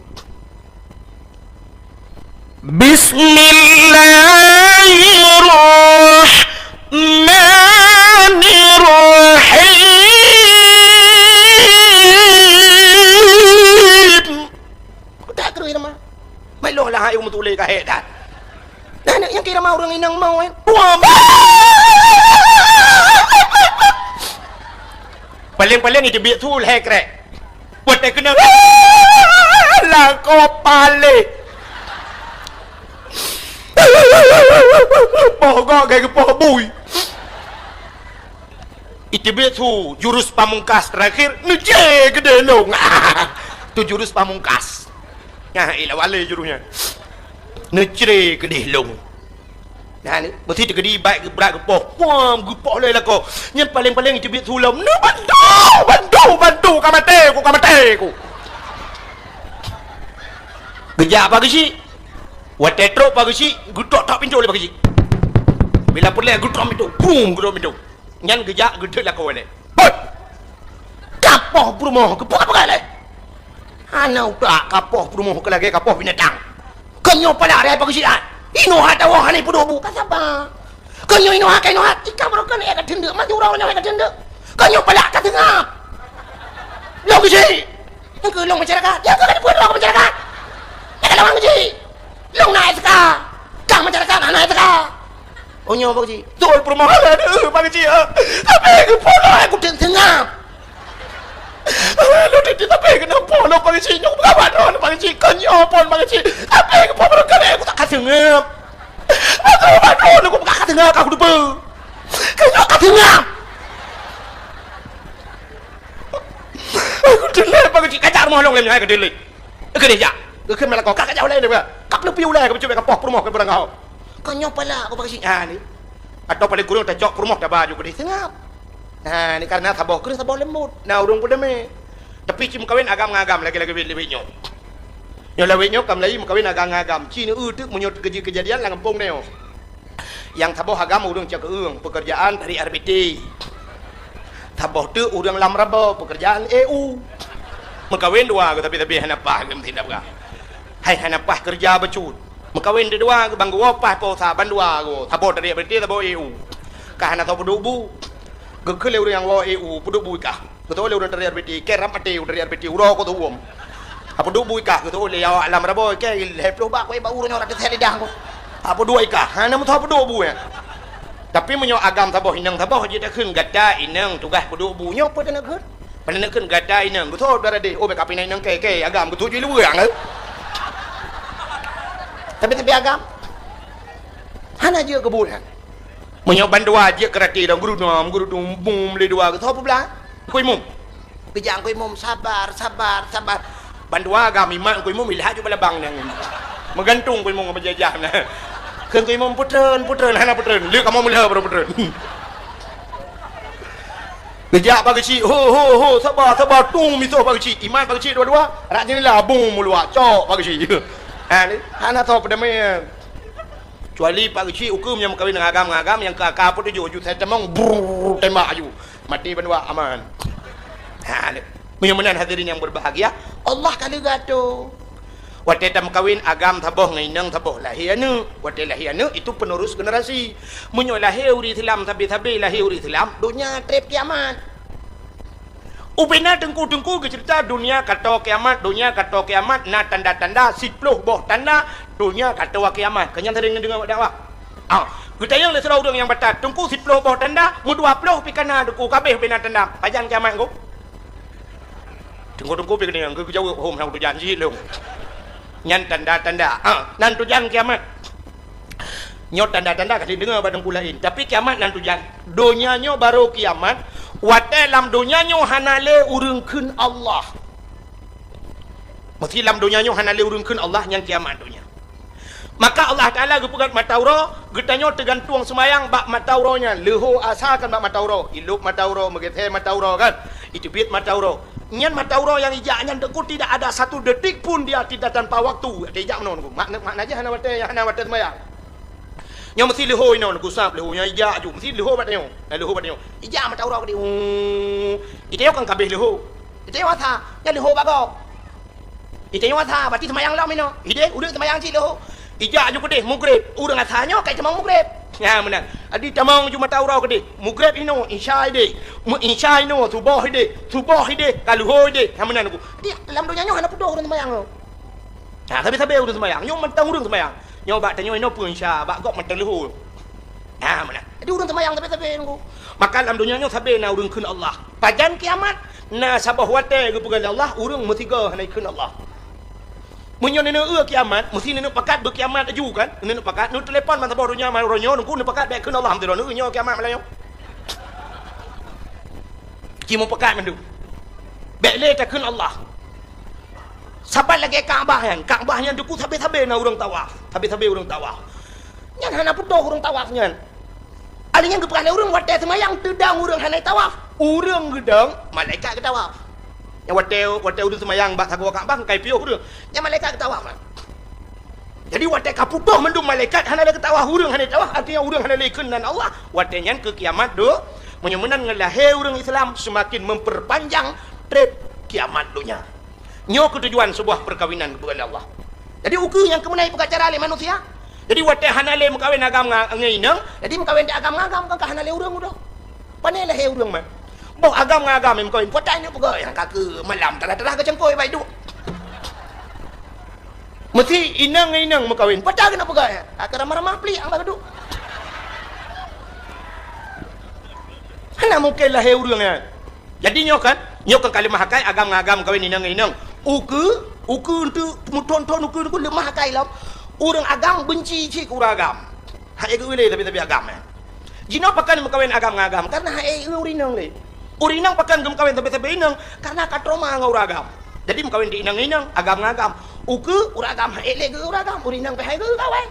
Bismillahirrahmanirrahim. Tak kru irama. Mai loh lah ayo mutule ka hedat. Nah, yang kira mau orang inang mau buam. Paling-paling itu biar tul hekrek. Buat tak kena lah kopale. Pokok kayak poh bui. Itu biar tu jurus pamungkas terakhir ngeje gede long. Tu jurus pamungkas. Nah, ilah wale jurusnya. Ngeje gede long. Nah ni, berarti dia gede baik berat gepoh. Wah, gepoh le lah kau. Yang paling-paling itu biar tu lam. Nah, bantu kamate ku. Gejak apa sih? Watetro pagi si, gutok tak pintu le pagi si. Bila pulih gutok pintu, boom gutok pintu. Nyan gejak gede lah kau le. Hoi, kapoh perumoh, kepoh apa kali? Anak tak kapoh perumoh ke lagi kapoh binatang. Kenyo pada hari pagi si an. Ino hata wah ni pudu bu kasapa. Kenyo ino hata ikan berokan ya kat tenda, mati orang kat tenda. Kenyo pada kat tengah. Long si, yang ke long masyarakat, yang ke buat long masyarakat. Yang ke long si. Long naik seka, kang masyarakat naik seka. Oh nyoba sih, tol perumahan ada pagi sih. Tapi aku pola aku tengah. Lu tapi kenapa lo pagi sih nyok kawan lo pagi sih kenyopon pagi sih. Tapi aku pola kerja aku tak kasih ngap. Aduh, aku tak kasih ngap aku lupa. Kenyok kasih ngap. Aku delay pagi sih kacar mau long lemnya aku delay. Aku dia. Aku malah kau kakak jauh lain dia. Kak lebih ulai aku cuba kapok rumah ke barang kau. Kau nyopalah aku pakai sinyal ni. Atau paling kurang tak jok rumah dah baju ke dia tengah. Nah, ni karena sabah kena sabah lembut. Nah, urung pun demi. Tapi cim kawin agam-agam lagi-lagi lebih nyok. Yang lebih nyok kam lagi kawin agam-agam. Cina tu menyot kejadian lang kampung ni. Yang sabah agam urung cak keung pekerjaan dari RBT. Sabah tu urung lam raba pekerjaan EU. Mengkawin dua tapi henapah ke tidak berah. Hai henapah kerja becut. Mengkawin dua ke banggu wapah po saban dua go. Sabah dari RBT sabah EU. Kah henap sabah dubu. Gekele urang yang lo EU pudu buy kah. Ketua le urang dari RBT keram ate dari RBT uro ko tuwom. Apa du buy kah ketua le yaw alam rabo ke heplo ba ko ba urang ora te lidah ko. Apa dua kah? Hana mu tahu pudu buy. Tapi menyo agam sabah inang sabah je dak keun gada inang tugas pudu buy nyo pa nak keun. Pan nak keun gada inang ketua darade oh be kapinai nang ke agam ketua je lu yang. Tapi agam. Hana je kebulan. Menyoban dua je kerati dan guru dum bum le dua ke apa belah kuy mum kejang kuy mum sabar bandua agam iman kuy mum ilah ju balabang nang menggantung kuy mum berjajah nah keun kuy mum putreun hana putreun le kamu mula putreun kejak bagi ci ho sabar tung miso bagi ci iman bagi ci dua rak ni lah bum mulua cok bagi ci ni hana tahu pada me kecuali Pak Kecik hukum yang kawin dengan agam yang kakak pun tujuh saya temang brrrr tembak aju mati berdua aman. Mudah-mudahan hadirin yang berbahagia Allah kali gato waktu tam kawin agam taboh ngainang taboh lahianu waktu lahianu itu penerus generasi menyo lahir uri Islam tapi lahir uri Islam dunia trip kiamat Upina dengku-dengku ke cerita dunia kata kiamat, na tanda-tanda 10 boh tanda dunia kata kiamat. Kenyang sering dengar dakwah. Kita yang lesra orang yang batat, dengku 10 boh tanda, mu 20 pikana dengku kabeh bina tanda. Pajan kiamat ku. Dengku-dengku pikana ku jauh hom hang tu janji long. Nyan tanda-tanda. Nan tujan kiamat. Nyot tanda-tanda kasih dengar pada dengku lain. Tapi kiamat nan tujan. Dunianya baru kiamat. Wate lam dunianya hanale urungkeun Allah. Mesti lam dunianya hanale urungkeun Allah yang kiamat dunia. Maka Allah Taala gepegat matauro, getanyo tergantung semayang bak matauronya. Leho asalkan bak matauro, iluk matauro, megethe matauro kan. Itu bit matauro. Nyan matauro yang ijaknya deku tidak ada satu detik pun dia tidak tanpa waktu. Tidak menon. Makna aja hana wate semayang. Yang mesti leho ino ku sap leho nya ija ju mesti leho batnyo leho batnyo ija ma taurau di ite kan kabeh leho ite watha nya leho bago ite watha bati semayang lam ino ide udah semayang ci leho ija ju gede mugrib urang athanyo kai tamang mugrib ya menang adi tamang ju ma taurau gede mugrib ino insya ide mu insya ino subuh ide kaluho ide ya menang ku di lam donya nyo hana pudo urang semayang nah tapi sabe urang semayang nyo mentang urang semayang nyo bak tanyo ino pun insya bak gok mentang lehu mana jadi urang semayang sabe nunggu maka dalam dunia nyo sabe na urang keun Allah pajan kiamat na sabah wate gepegan Allah urang mesti go hanai keun Allah munyo nene kiamat mesti nene pakat berkiamat aju kan nene pakat nu telepon man sabah dunia man ronyo nunggu nu pakat bek keun Allah hamdulillah nu nyo kiamat malayo kimu pakat mandu bek le ta keun Allah sabat lagi Kaabah yang duku sabe-sabe na urang tawaf. Sabe-sabe urang tawaf. Nyan hana puto urang tawaf nyan. Alingan kepekan urang wate semayang tedang urang hana tawaf. Urang gedang malaikat ke tawaf. Yang wate urang semayang bak sago Kaabah kai piuh urang. Yang malaikat ke tawaf. Jadi wate kaputoh mendung malaikat hana ke tawaf urang hana tawaf artinya urang hana lekeun dan Allah. Wate nyan ke kiamat do menyemenan ngelahe urang Islam semakin memperpanjang trip kiamat dunia. Nyo ketujuan sebuah perkawinan kepada Allah. Jadi uku yang kemenai pengacara le manusia. Jadi wate hanale mengkawin agam ngainang, jadi mengkawin agam ngagam kan hanale urang udah. Panela he urang man. Boh agam ngagam mengkawin potanya pegoi yang kake malam telah-telah ke cengkoi baik du. Mesti inang mengkawin potah kena pegoi. Akar ramah-ramah pli ang bagadu. Hana mungkin lah he urang. Jadi nyo kan kalimah hakai agam ngagam kawin inang. Uku untuk muton-ton uku lemah kai lam. Orang agam benci cik urang agam. Hai ke wile tapi agam. Jino pakan mengkawin agam ngagam karena hai urinang le. Urinang pakan mengkawin tapi inang karena katroma ngau agam. Jadi mengkawin di inang agam ngagam. Uku urang agam hai le ke urang agam urinang pe hai ke kawan.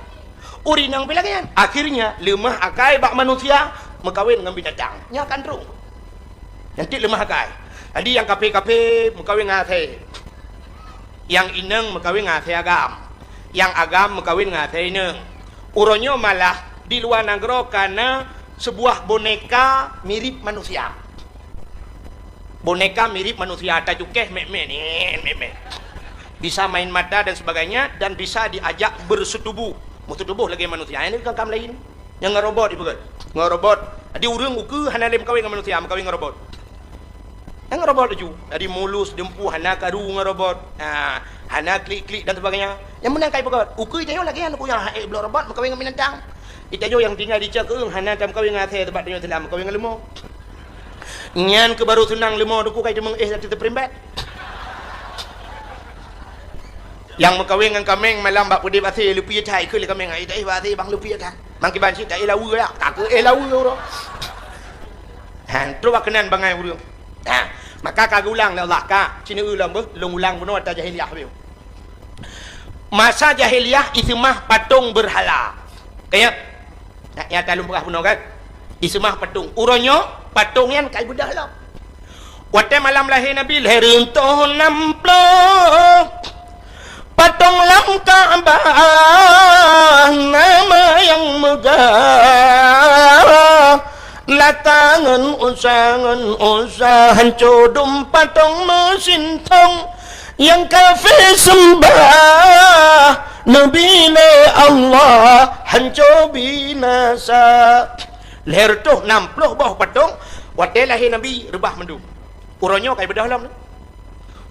Urinang pe lagi kan. Akhirnya lemah akai bak manusia mengkawin dengan binatang. Nya kandrung. Nanti lemah akai. Jadi yang kape mengkawin ngathe. Yang inang mengkawin ngathe agam. Yang agam mengkawin ngathe inang. Uronyo malah di luar negara karena sebuah boneka mirip manusia. Boneka mirip manusia. Tajukeh mek-mek. Bisa main mata dan sebagainya dan bisa diajak bersetubuh. Bersetubuh lagi manusia. Ini kan kam lain. Yang ngerobot ibu kan. Ngerobot. Jadi urang uku hana le mengkawin dengan manusia, mengkawin ngerobot. Yang ngerobot tu, dari mulus, dempu, hana karu ngerobot, hana klik-klik dan sebagainya. Yang menang kai pekot, uku itu lagi yang aku yang belum robot, mengkawin dengan binatang. Itu yang tinggal di cakung, hana kam kawin dengan tempat dia telah mengkawin dengan lemah. Nyan ke baru senang lemah, duku kai demeng satu terperimbat. Yang mengkawin dengan kameng malam bak pudi basi lupi cai ke le kameng ai dai basi bang lupi kan. Mang kiban si tak elawu ya, tak ke elawu ro. Han tu kenan bangai urang. Maka kagak ulang Allah kak cina ulang ulang benar tak jahiliah biu. Masa jahiliah itu mah patung berhala. Kayak ya talum berah benar kan? Itu mah patung. Uronyo patung yang kai budak lah. Waktu malam lahir Nabi lahir untuk namplo. Patung lam Ka'bah nama yang megah. Latangan usahan codum patung mesin tong yang kafe sembah Nabi le Allah hancur binasa. Leher tu 60 bawah patung waktu lahir Nabi rebah mendu. Uronyo kai bedah lam.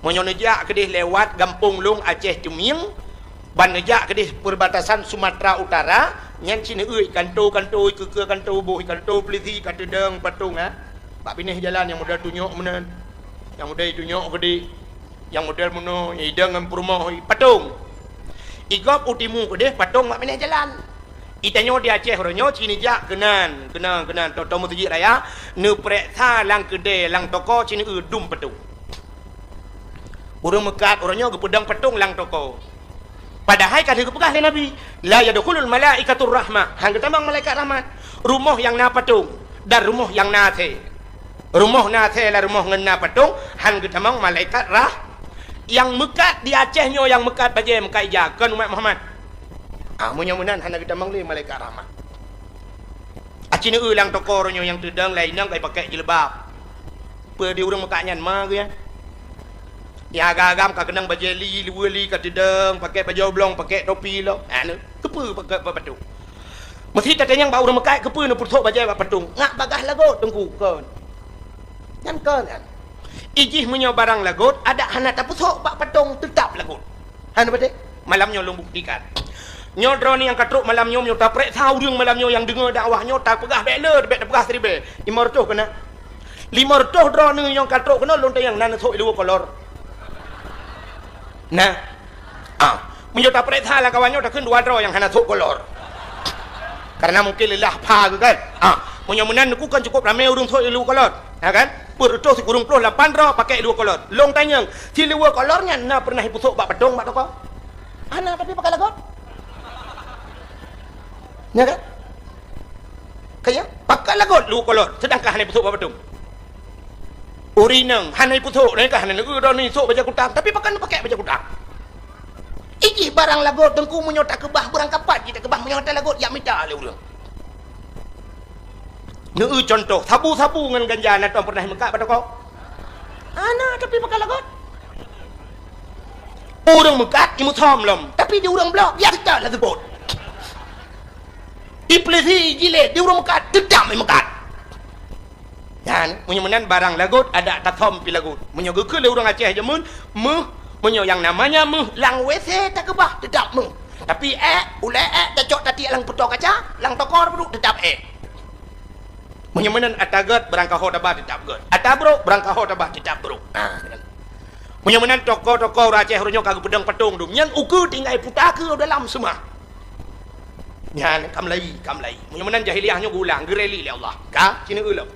Monyo nejak kedih lewat Gampung Long Aceh Cemieng, ban nejak kedih perbatasan Sumatera Utara, nyan cina euy kanto ke kanto boh kanto peliti kata deng patung ha. Pak pinih jalan yang modal tunjuk menen. Yang modal tunjuk kedih. Yang modal mono idang ngam rumah patung. Igop utimu kedih patung mak pinih jalan. Itanyo di Aceh ronyo cini jak kenan toto mutujik raya ne prek tha lang kedai lang toko cini dum patung. Urang mekat orangnya gepedang patung lang toko. Padahal kata kepegah oleh Nabi, la yadkhulul malaikatur rahmah. Hang ketamang malaikat rahmat. Rumah yang na patung dan rumah yang na the. Rumah na the la rumah ngena patung, hang ketamang malaikat rah. Yang mekat di Acehnya yang mekat baje mekat jakan umat Muhammad. Munya-munan hang ketamang le malaikat rahmat. Acina lang toko orangnya yang tedang lainang kai pakai jilbab. Pe dia urang mekat nyan ma ke ya. Ya agam ka kenang bajeli liweli ka tidang pakai baju oblong pakai topi lo anu kepe pakai patung mesti tatanyang bau urang mekai kepe nu puthok bajai ba patung ngak bagah lagot tengku kon kan ijih menyo barang lagot ada hana ta puthok ba patung tetap lagot han bade malamnya long buktikan nyo drone yang katruk malamnya nyo ta prek tau reung malamnya yang dengar dakwah nyo ta pegah bele bet pegah seribe 500 kena 500 drone yang katruk kena long tayang nan thok lu kolor. Nah, menyota perintah lah kawannya udah kedua draw yang hana tok kolor. Karena mungkin lelah pagi kan. Munya-munan aku kan cukup ramai urung tok ilu kolor, ya kan? Perut si kurung puluh 8 draw pakai dua kolor. Long tanya, si dua kolornya na pernah iputok bak pedong bak toko. Ana tapi pakai lagot. Ya kan? Kayak pakai lagot dua kolor, sedangkan hana iputok bak pedong. Urinang hanai puthok ni kah hanai uro ni sok baca kutang tapi pakai baca kutang. Iki barang lagot tengku menyota kebah barang kapat kita kebah menyota lagot ya minta le urang. Neu contoh sabu-sabu ngan ganja na tuan pernah mekat pada kau. Ana tapi pakai lagot. Urang mekat imu thom lom tapi dia urang blok ya kita lah sebut. Iplesi jilet dia urang mekat tetap mekat. Dan menyemenan barang lagut ada tatom pi lagut. Menyoga ke le urang Aceh jemun menyo yang namanya lang WC tak kebah tetap Tapi ulai tak cok tadi lang putok kaca, lang tokor perlu tetap menyemenan atagat berangkah tabah tetap god. Atabro berangkah tabah tetap bro. Menyemenan toko-toko Aceh ronyo kagak pedang patung dum yang uku tinggal putak ke dalam semua. Nyan kamlai. Menyemenan jahiliahnya gulang gereli le Allah. Ka cina ulam.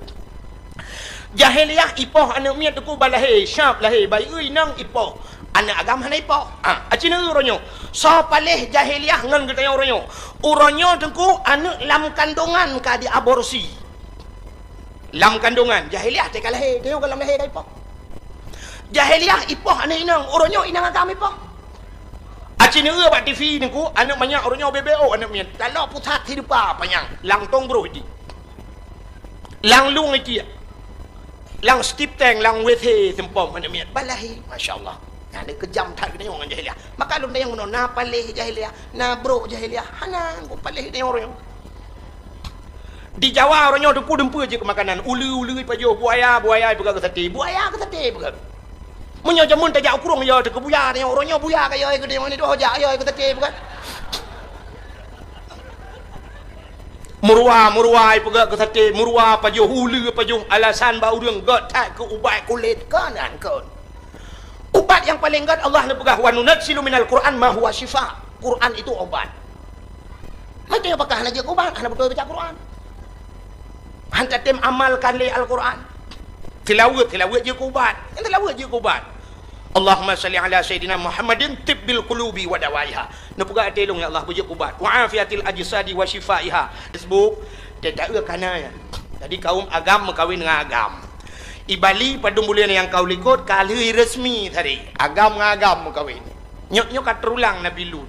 Jahiliah ipoh anak miat aku balahe syab lahe bai euy nang ipoh anak agam hana ipoh acina uronyo so paleh jahiliah ngan kita uronyo tengku anak lam kandungan ka di aborsi lam kandungan jahiliah te kalahe tengok lam lahe dai ipoh jahiliah ipoh anak inang uronyo inang agam ipoh acina bat TV nengku anak banyak uronyo BBO anak miat kalau putat hidupa panjang lang tong bro di lang lung iki lang stip teng lang WC tempom mana miat balahi masyaallah ada kejam tak kena orang jahiliah maka lu yang ngono na palih jahiliah na bro jahiliah hana ko palih dia orang di Jawa orangnya dempu je ke makanan ulu pajo buaya pegang ke sate pegang menyo jamun tak jak kurung yo ke buaya dia orangnya buaya kaya ke dia ni doh jak yo ke sate pegang murwa pegang ke sate murwa pajo hulu pajo alasan bau urang got tak ke ubat kulit kanan kon ubat yang paling got Allah nak pegah wa nunazzilu minal Quran ma huwa syifa Quran itu obat macam apakah nak jaga ubat hana betul baca Quran hanta tem amalkan li Al-Quran tilawat je ubat tilawat je ubat Allahumma salli ala sayyidina Muhammadin tibbil qulubi wa dawaiha. Napuga telong ya Allah puji ubat. Wa afiatil ajsadi wa shifaiha. Facebook tidak kana ya. Jadi kaum agam mengkawin dengan agam. Ibali pada bulan yang kau likut kali resmi tadi. Agam dengan agam mengkawin. Nyok kat terulang Nabi Lut.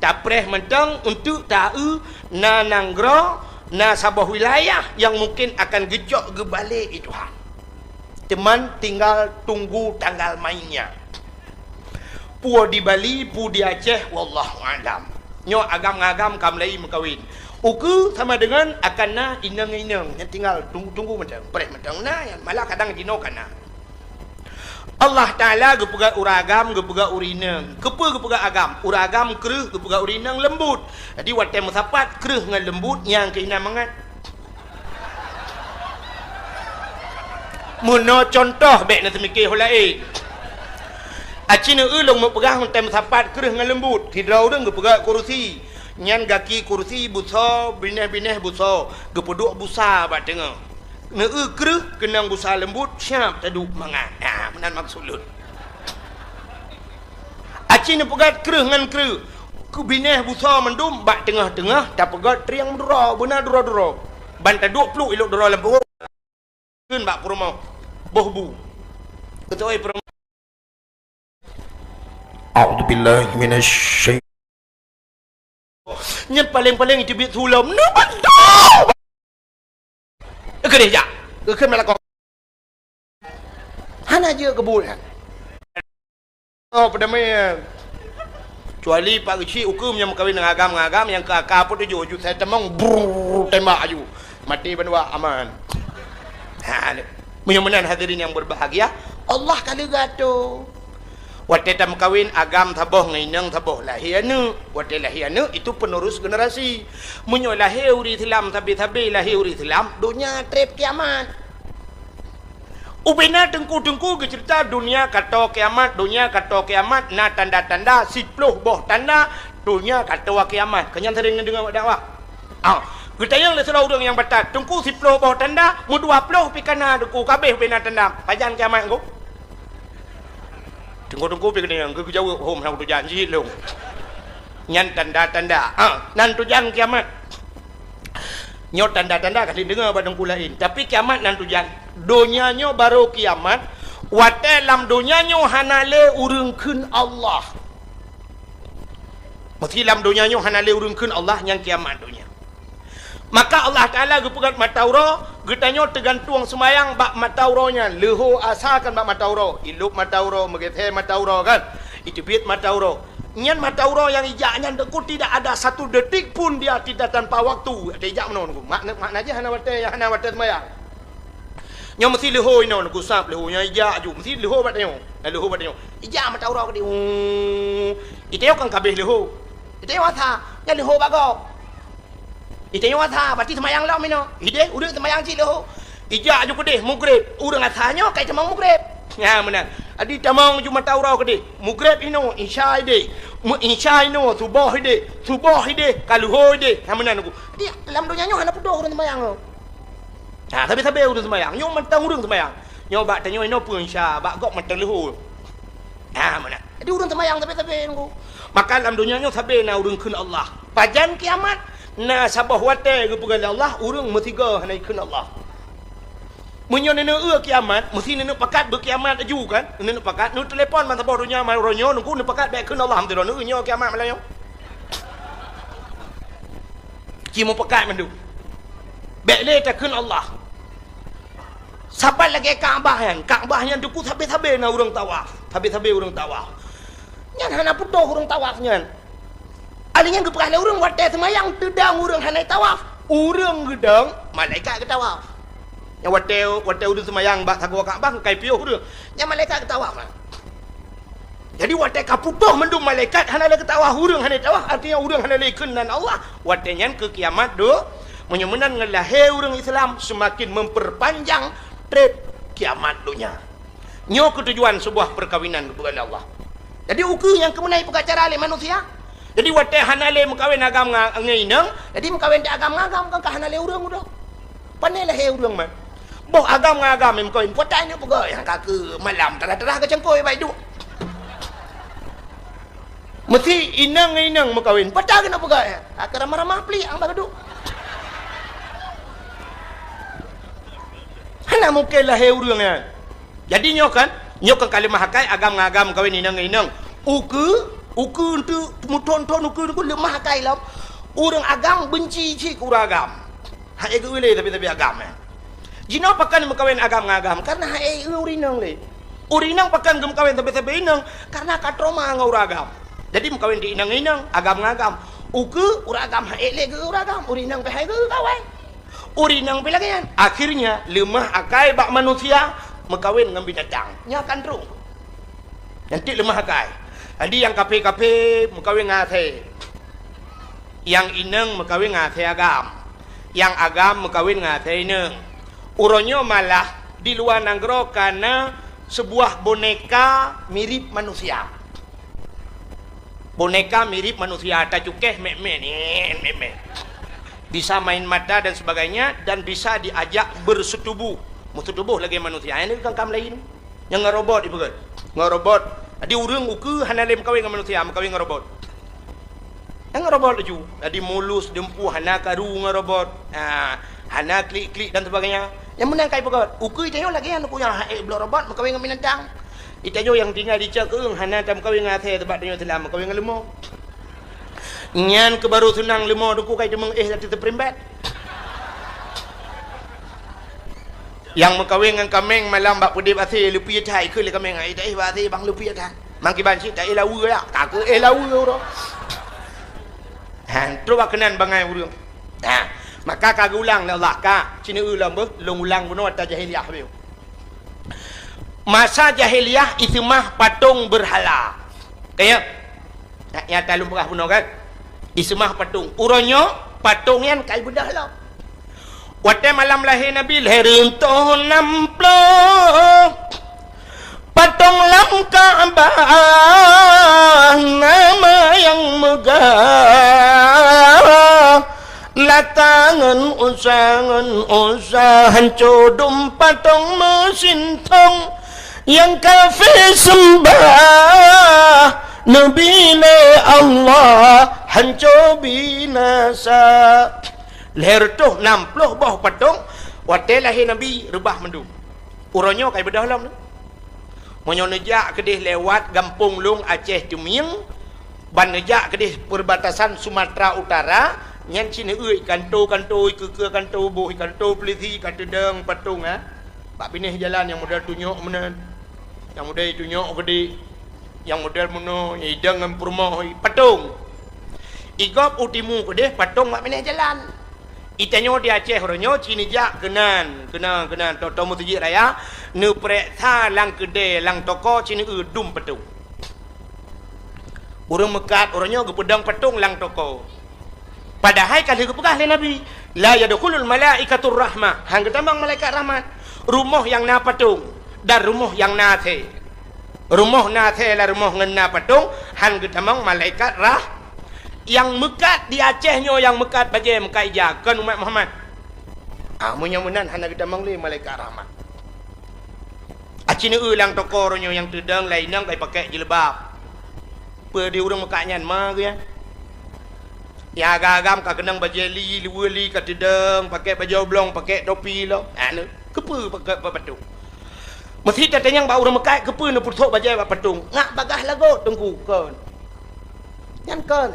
Tapreh mentang untuk tahu na nanggro na sabah wilayah yang mungkin akan gejok ke balik itu ha. Teman tinggal tunggu tanggal mainnya. Pu di Bali, pu di Aceh, wallahu alam. Nyo agam-agam kamlai mengkawin. Uku sama dengan akan na inang yang tinggal tunggu macam. Pereh macam na yang malah kadang dino kana. Allah Ta'ala gepegat uragam gepegat urinang kepa gepegat agam uragam kereh gepegat urinang lembut jadi watai musapat kereh dengan lembut yang keinam mangat muno contoh baik nak semikir hulai acina ulung mepegang tem sapat kereh dengan lembut hidrau deng gepegat kursi nyan gaki kursi busa bineh-bineh busa gepeduk busa bat tengah ne kereh kenang busa lembut siap taduk mangat menan maksud lut acina pegat kereh dengan kereh ku bineh busa mendum bat tengah-tengah tak pegat triang dura benar dura-dura ban taduk peluk ilok dura lembut keun bak perumau bohbu ketua perumau A'udzubillahi minasyaitonir nyen paling-paling itu bit sulam no bantu ke dia jak ke melakon hana je kebul oh pada mai kecuali pak kecil hukum yang kawin dengan agam yang ke akar pun tujuh saya temang tembak aju mati berdua aman mudah-mudahan hadirin yang berbahagia Allah kali gato watai tam kawin agam taboh ngainang taboh lahiana watai lahiana itu penerus generasi munyo lahir uri Islam tabi lahir uri Islam dunia trip kiamat ubena tengku-tengku ke cerita dunia kata kiamat na tanda-tanda 10 boh tanda dunia kata kiamat kenyan sering dengar dakwah kita yang lesau orang yang batat tengku 10 boh tanda mu 20 pikana deku kabeh bena tanda pajan kiamat engko tengku-tengku pergi dengan aku jauh home hang tu janji long nyan tanda-tanda nan tu jan kiamat nyo tanda-tanda kasih dengar badang lain tapi kiamat nan tu jan dunia nyo baru kiamat wate lam dunia nyo hanale urungkeun Allah mesti lam dunia nyo hanale urungkeun Allah yang kiamat dunia maka Allah Ta'ala gepegat matauro getanyo tergantung semayang bak matauronya leho asalkan bak matauro iluk matauro megethe matauro kan itu bit matauro nyan matauro yang ijaknya deku tidak ada satu detik pun dia tidak tanpa waktu ada ijak menon makna aja hana wate semayang nyo mesti leho ino ku sap leho nya ijak ju mesti leho bat nyo ijak matauro ke di iteo kan kabeh leho iteo atha nya leho bago itanya wata berarti semayang lah mino ide udah semayang cik loh ijak ju kedeh mugrib urang athanya kai temang mugrib ya benar adi temang ju mataurau kedeh mugrib ino isya ide mu isya ino subuh ide kaluho ide ya benar aku dia dalam dunia nyo hana pudoh urang semayang lo sabe urang semayang nyo mentang urang semayang nyo bak tanyo ino pun isya bak gok mentang leho benar adi urang semayang sabe aku maka dalam dunia nyo sabe na urang keun Allah pajan kiamat na sabah wate gepegan Allah urang metiga hanaikeun Allah munyo nenek kiamat mesti nenek pakat berkiamat aju kan nenek pakat nu telefon man sabah dunia man ronyo nungku nenek pakat baik keun Allah hamdulillah nu nyo kiamat malayo kimu pakat mandu baik le ta keun Allah sabat lagi Kaabah yang duku sabe-sabe na urang tawaf sabe-sabe urang tawaf nyan hana pudoh urang tawaf nyan alinya geperah le urang watai semayang tedang urang hanai tawaf urang gedang malaikat ke tawaf yang watai urang semayang bak sagwa Kaabah kai piuh urang yang malaikat ke tawaf jadi watai kaputoh mendum malaikat hanai ke tawaf urang hanai tawaf artinya urang hanai keunan Allah watai nyan ke kiamat do menyemenan ngelahe urang Islam semakin memperpanjang trip kiamat dunia nyo ketujuan sebuah perkawinan kepada Allah jadi ukur yang kemenai pengacara oleh manusia jadi watai hanale mengkawin agam ngainang jadi mengkawin di agam ngagam kan hanale urang udah panai lah urang man boh agam ngagam mengkawin potai ni pegoi yang kake malam terah-terah ke cengkoi baik duk mesti inang mengkawin potai kena pegoi akar ramah-ramah peli ang bagaduk hana mungkin lah urang ya jadi nyokan kalimah hakai agam ngagam kawin inang ukur untuk muton-ton ukur lemah kai lam orang agam benci cik urang agam hai ke ule tapi agam jino pakan mengkawin agam ngagam karena hai urinang le urinang pakan gem kawin tapi inang karena katroma ngau agam jadi mengkawin di inang agam ngagam ukur urang agam hai le ke urang agam urinang pe hai ke kawin urinang pe lagi akhirnya lemah akai bak manusia mengkawin dengan binatang nya kandrung Nanti lemah kai. Adi yang kape-kape mengkawin ngate. Yang ineng mengkawin ngate agam. Yang agam mengkawin ngate ineng. Uronyo malah di luar nanggro karena sebuah boneka mirip manusia. Boneka mirip manusia. Tajukeh mek-mek. Bisa main mata dan sebagainya. Dan bisa diajak bersetubuh. Bersetubuh lagi manusia. Ini kan kam lain. Yang ngerobot ibu kan. Ngerobot. Jadi urang uke hana lem kawin dengan manusia, kawin dengan robot. Yang robot laju. Jadi mulus, dempuh, hana karu dengan robot. Hana klik-klik dan sebagainya. Yang menang kai pegot. Uke itu lagi yang punya blok robot, kawin dengan binatang. Itu yang tinggal di cakung, hana tam kawin dengan teh tempat dia telah kawin dengan lemah. Nyan ke baru senang lemah duku kai demeng tadi terperimbat. Yang mengkawin dengan kameng malam bak pedih basi lupi thai ke le kameng ai dai basi bang lupi thai mang ki ban si dai lawu ya tak ke lawu ro han tru bak kenan bangai urang maka ka ulang la Allah ka cina ulang be long ulang buno ta jahiliyah be masa jahiliyah itu mah patung berhala kaya ya talum berah buno kan ismah patung uronyo patung yang kai budah lah. Waktu malam lahir Nabi lahir untuk namplo patung lam Ka'bah nama yang megah latangan usahan codum patung mesin tong yang kafir sembah Nabi Allah hancur binasa. Leher tu 60 bawah patung waktu lahir Nabi rebah mendu uronyo kai bedah lam monyo nejak kedih lewat Gampung Lung Aceh Tumieng ban nejak kedih perbatasan Sumatera Utara nyan cina euy kanto ke kanto boh kanto peliti katedeng patung pak pinih jalan yang modal tunjuk menen yang modal tunjuk kedih yang modal meno hidang dengan purmoh patung igop utimu kedih patung mak pinih jalan. Itanyo di Aceh ronyo cinijak kenan toto mutiji raya ne preksa lang kede lang toko cini dum patung urang mekat orangnya gepedang patung lang toko padahal kali gepegah le Nabi la yadkhulul malaikatur rahmah hang ketambang malaikat rahmat rumah yang na patung dan rumah yang na the rumah na the la rumah ngena patung hang ketambang malaikat yang mekat di Acehnya yang mekat bajai mekat jakan umat Muhammad munyamunan hana kita mangli malaikat rahmat acina ulang tokoronyo yang tedang lainang kai pakai jilbab pe di urang mekatnya ma ya ya agam ka kenang bajai li liweli ka tedang pakai baju oblong pakai topi lo anu kepe pakai patung mesti tatanyang ba urang mekat kepe nu putok bajai ba patung ngak bagah lagot tengku kon yan kon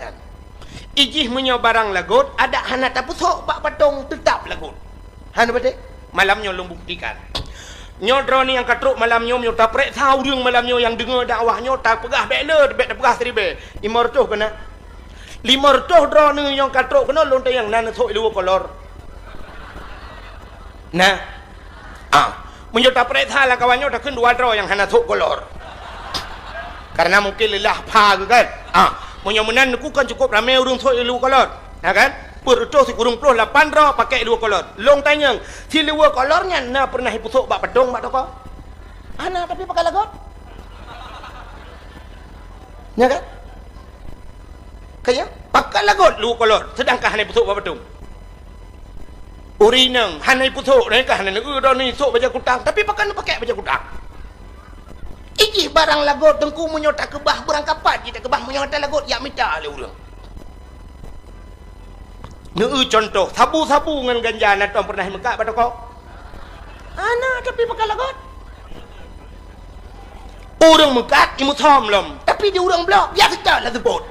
ijih menyo barang lagut ada hana tapusok bak patung tetap lagut hana bade malamnya long buktikan nyodro ni yang katruk malamnya nyo taprek tahuរឿងmalamnya yang dengar dakwahnya tak pegah bele bet pegah seribe 500 kena 500 dro ni yang katruk kena lonte yang nan thok lu kolor nah menyo taprek tha la kawannya dah keun 2 dro yang hana thok kolor karena mungkin lelah pa kan menyamunan aku kan cukup ramai urung thoi lu kolor kan perut si kurung puluh 8 ro pakai 2 kolor long tanyang si 2 kolornya na pernah ipusuk bak pedong bak toko ana tapi pakai lagot ya kan kaya pakai lagot 2 kolor sedangkan hana ipusuk bak pedong urinang hana ipusuk mereka hana ro ni sok baja kutang tapi pakai baja kutang iji barang lagot tengku menyota kebah berang kapat kita kebah menyota lagot ya minta le urang contoh sabu-sabu dengan ganja na tuan pernah mekak pada kau ana tapi pakai lagot urang mekat imu thom lom tapi di urang blok ya kita la sebut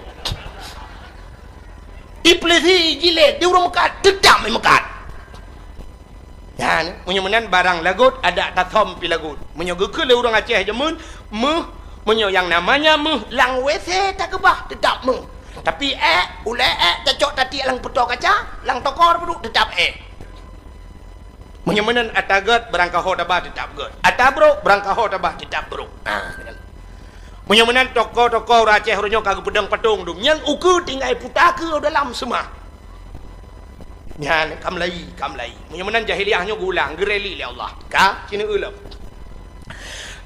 iplesi jilet di urang mekat tetap mekat ya ni menyemenan barang lagut ada tathom pi lagut menyogeke le urang Aceh jemun menyo yang namanya lang WC tak kebah tetap tapi ulai cocok tadi lang putok kaca lang tokor peduk tetap menyemenan atagat berangkah ho tabah tetap god atabro berangkah ho tabah tetap bro Menyemenan toko-toko Aceh ronyo kagak pedang patung dum. Yang uku tinggal putaka dalam semua. Nyan kamlai. Menyemenan jahiliahnya gulang gereli le Allah. Ka cina ulam.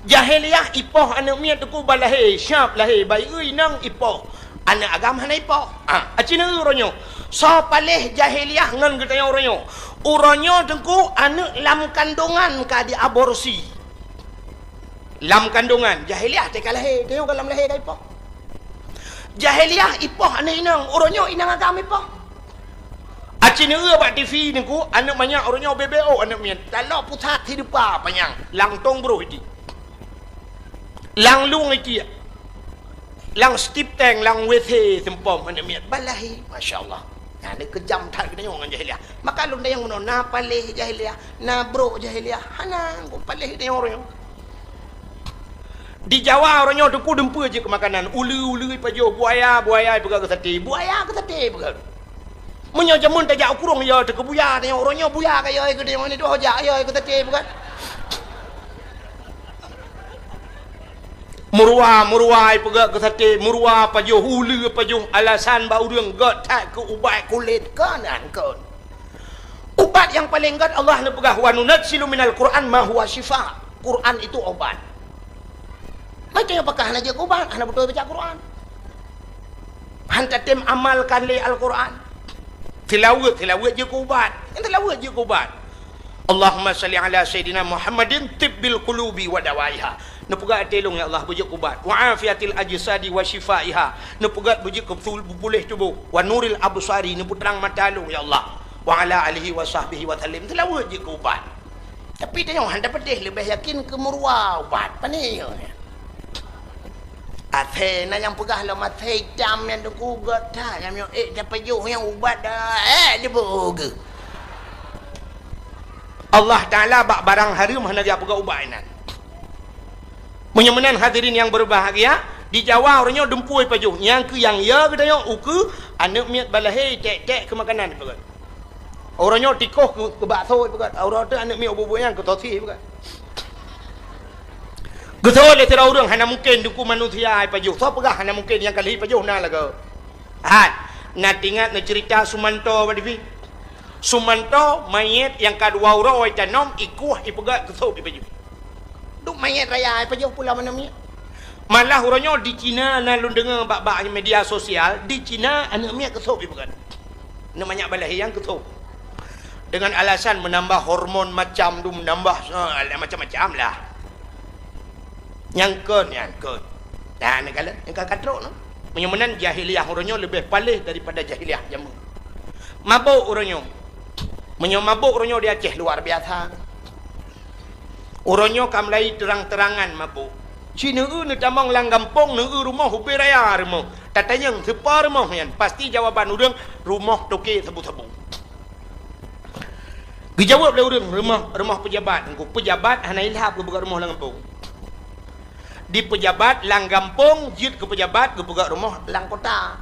Jahiliah ipoh anak miat tu balahir syap lahir bayi ui nang ipoh. Anak agama na ipoh. Cina ronyo. So palih jahiliah ngan kita ronyo. Uronyo tengku anak lam kandungan ka di aborsi. Lam kandungan jahiliah teka lahir tengok lam lahir ka ipoh. Jahiliah ipoh anak inang uronyo inang agama ipoh. Acina buat TV tengku anak banyak uronyo BBO anak miat. Kalau pusat hidup apa panjang lang tong bro ini. Lang lung itu lang stip tank lang WC sempom anak miat balahi masya-Allah. Nah, dia kejam tak kita dengan jahiliah. Maka lu yang mana na palih jahiliah, na bro jahiliah. Hana ku palih dia orang. Di Jawa orangnya dempu je ke makanan. Ulu pajo buaya pegang ke sate. Buaya ke sate pegang. Munyo jamun tak jak kurung ya te ke buaya dia orangnya buaya kaya ke dia mana tu hojak ya ke sate pegang. Murwa pegang ke sate, murwa pajo hulu pajo alasan bau urang got tak ke ubat kulit kanan kon. Ubat yang paling got Allah nak pegah wa nunazzilu minal Quran ma huwa syifa. Quran itu obat. Macam apakah hana je ubat, hana betul baca Quran. Hanta tem amalkan li Al-Quran. Tilawat je ubat. Tilawat je ubat. Allahumma salli ala Sayyidina Muhammadin tibbil qulubi wa dawaiha. Nepugat telung ya Allah bujuk ubat. Wa afiatil ajsadi wa shifaiha. Nepugat bujuk pulih tubuh. Wa nuril absari neputrang mata lu ya Allah. Wa ala alihi wa sahbihi wa sallim. Tilawat je ubat. Tapi dia yang handa pedih lebih yakin ke murwa ubat. Pani Athe na yang pegah lo mate hitam yang tu kugat dah yang dapat juh yang ubat dah dia boga. Allah Ta'ala bak barang haram hendak dia pegah ubat nan. Menyemenan hadirin yang berbahagia, di Jawa orangnya dempui pajuh. Yang ke yang ya ke dia uku anak miat balahir tek ke makanan pegat. Orangnya tikoh ke bakso pegat. Orang tu anak miat bubu yang ke tosi pegat. Getol le tera urang hana mungkin duku manusia ai pajuh. So pegah hana mungkin yang kali pajuh na laga. Nak ingat nak cerita Sumanto badifi. Sumanto mayat yang kedua orang oi tanom ikuh ipegat kesop ipajuh. Duk mayat raya ipajuh pula mana mi. Malah orangnya di Cina na lu dengar bak-bak media sosial di Cina anak mi kesop ipegat. Namanya balahi yang kesop. Dengan alasan menambah hormon macam tu menambah macam-macam lah. Yang ke. Dan negala yang katrok no. Menyemenan jahiliah orangnya lebih palih daripada jahiliah jamu. Mabuk orangnya. Mabuk orangnya di Aceh luar biasa. Orangnya kamlai terang-terangan mabuk. Cina ni tamang lang kampung ni rumah hubi raya rumah. Tatanya sepa rumah yan. Pasti jawaban orang rumah toke sabu-sabu. Dijawab oleh orang rumah pejabat. Pejabat hana ilhab ke rumah lang kampung. Di pejabat lang kampung jid ke pejabat ke pegak rumah lang kota.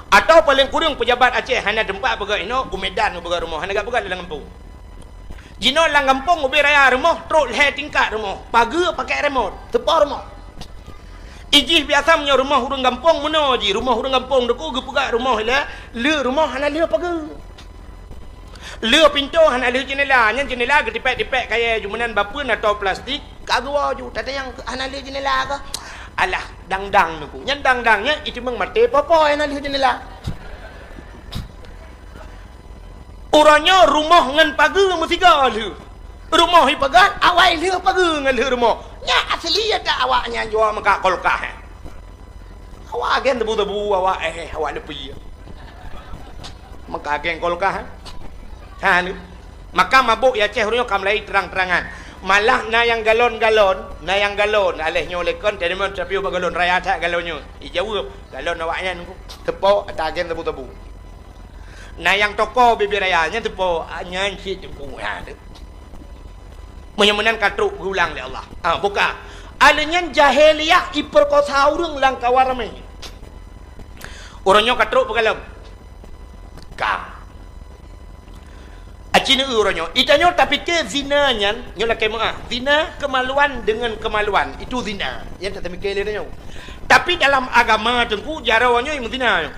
Atau paling kurang pejabat Aceh hana tempat pegak ino Medan ke pegak rumah hana gak pegak lang kampung. Jino lang kampung ubi raya rumah truk leh tingkat rumah. Pagi pakai remote, tepa rumah. Iji biasa punya rumah hurung kampung mana ji rumah hurung kampung deku ke pegak rumah le rumah hana le pagi. Le pintu hana le jendela, nya jendela ke dipek-dipek kaya jumanan bapun atau plastik. Kagua ju tata yang hana le jendela ke. Alah dang-dang nuku. Nya dang-dangnya itu meng mate popo hana le jendela. Orangnya rumah ngan pagi mesti le. Rumah hi pagat awai le pagi ngan le rumah. Nya asli ada awaknya jual maka kolkah. Awak gen tebu-tebu awak awak lepi. Maka gen kolkah. Maka mabuk ya Aceh orangnya kamlai terang-terangan. Malah na yang galon alehnya oleh kon jadi men tapi galon raya tak galonnya. Ijawab galon awaknya nunggu tepok atagen tebu-tebu. Nah yang toko bibir rayanya tepok nyan si tebu ada. Menyemenan katruk gulang oleh Allah. Buka. Alenya jahiliyah iperkosa urang lang kawarame. Orangnya katruk pegalam. Acina orangnya. Itanya tapi ke zina nyan, nyola kemah. Zina kemaluan dengan kemaluan. Itu zina. Yang tak mikir dia. Tapi dalam agama tengku jarawanya mesti na.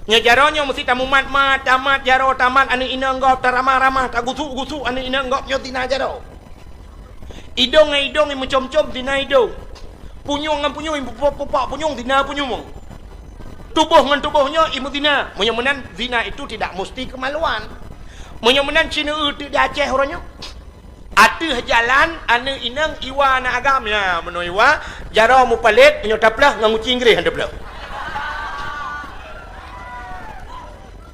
Nya jarawnya mesti tamu mat tamat jaraw tamat anu ina ngop taramah-ramah tagusu anu ina ngop nyo tina jaraw. Idong macam-macam tina idong. Punyung ngan punyung pupak punyung tina punyung. Tubuh ngan tubuhnya imu zina. Menyemenan zina itu tidak mesti kemaluan. Menyemenan Cina itu di Aceh orangnya. Ada jalan anu inang iwa na agamnya meno iwa jaro mu palit menyotaplah ngamuci Inggris handa belau.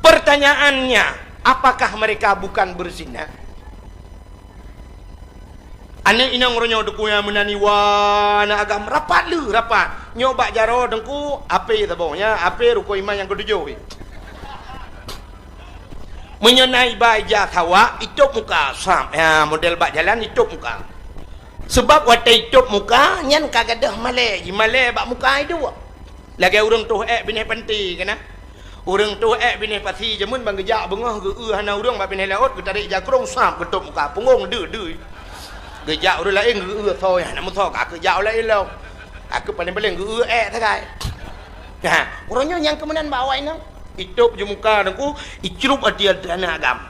Pertanyaannya, apakah mereka bukan berzina? Anu inang orangnya dekunya menani wa na agam rapat lu rapat. Nyoba jaro dengku ape tabongnya ape ruko iman yang ketujuh. Menyenai baja tawa itup muka sam ya model bak jalan itup muka sebab watai itup muka nyan kagadah malai bak muka itu lagi urang tu bini panti kena urang tu bini pasi jamun bang gejak bengah ge hana urang bak bini laut ge tarik jakrong sam ketup muka punggung de gejak urang lain ge thoi nak muthok aku jau lain lo aku paling-paling ge takai nah urangnya yang kemenan bawa ini Itop je muka aku, icrup adial dana agam.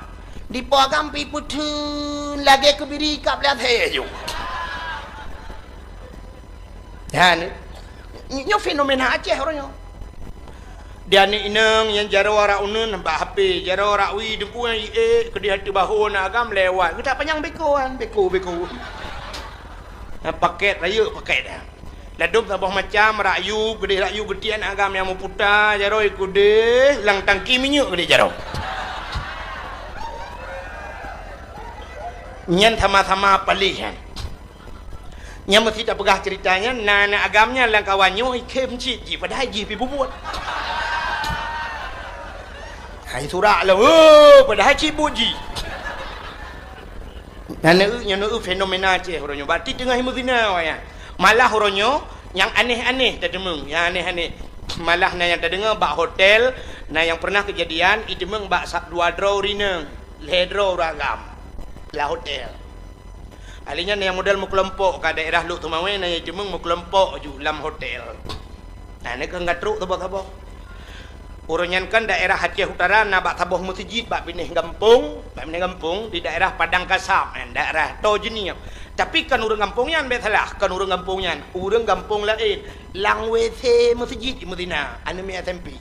Di pagam pi putun lagi kebiri kap lihat heju. Dan nyo fenomena Aceh orangnya. Dia ni inang yang jarawara unun nampak HP, jarawara wi dengku yang ke di hati bahu na agam lewat. Kita panjang bekoan, beko. Paket raya paket dah. Ladum sabah macam rakyu gedian agam yang muputa jaro ikude lang tangki minyak gede jaro. Nyan sama-sama palihan. Nyan mesti tak pegah ceritanya nana agamnya lang kawannya ikem ciji padahal ji pi bubuat. Hai surak lah padahal ci buji. Nana fenomena Aceh orangnya berarti tengah himuzina waya. Malah orangnya yang aneh-aneh tak demeng, yang aneh-aneh. Malah na yang tak dengar bak hotel, na yang pernah kejadian itu meng bak dua draw rina, ledro ragam. Lah hotel. Alinya na yang model mu kelompok ka daerah Luk Tumawe na yang demeng mu kelompok ju dalam hotel. Nah ni kan gatruk tabah-tabah. Uranyan kan daerah Aceh Utara na bak taboh masjid bak binih gampung di daerah Padang Kasam, daerah Tojenia. Tapi kan urang kampungnya salah, kan urang kampungnya, urang kampung lain, lang WC masjid di Medina, anu mi SMP.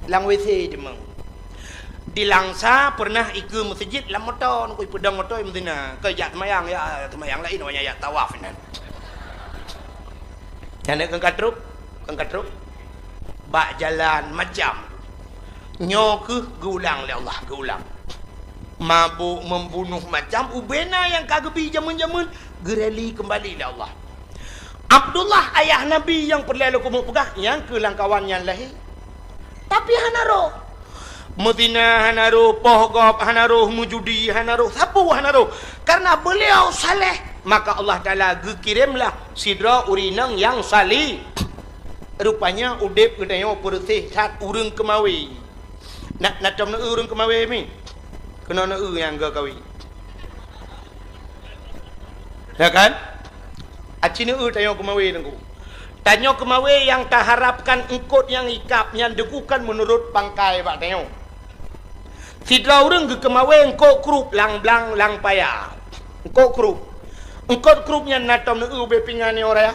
Lang WC demang. Di Langsa pernah ikut masjid lam motor, ku pedang motor di Medina. Ke jak semayang lain namanya ya tawaf nan. Yang kan katruk. Bak jalan macam nyo ke gulang le Allah gulang. Mabuk membunuh macam ubena yang kagebi zaman-zaman gereli kembali oleh Allah. Abdullah ayah Nabi yang perlalu kumuk pegah yang ke langkawan yang lahir. Tapi hanaro Medina hanaro pohgop hanaro mujudi hanaro sapu hanaro karena beliau saleh maka Allah Taala kirimlah sidra urinang yang salih. Rupanya udip kedayo bersih sat urang kemawi. Nak macam na urang kemawi mi. Kena na yang ga kawi. Ya kan? Acina tayo kemawi nengku. Tanyo kemawi yang tak harapkan engkot yang ikap yang degukan menurut pangkai pak tayo. Sidra urang ke kemawi engkot krup lang blang lang paya. Engkot krup. Engkot krupnya natom na be pingane ora ya.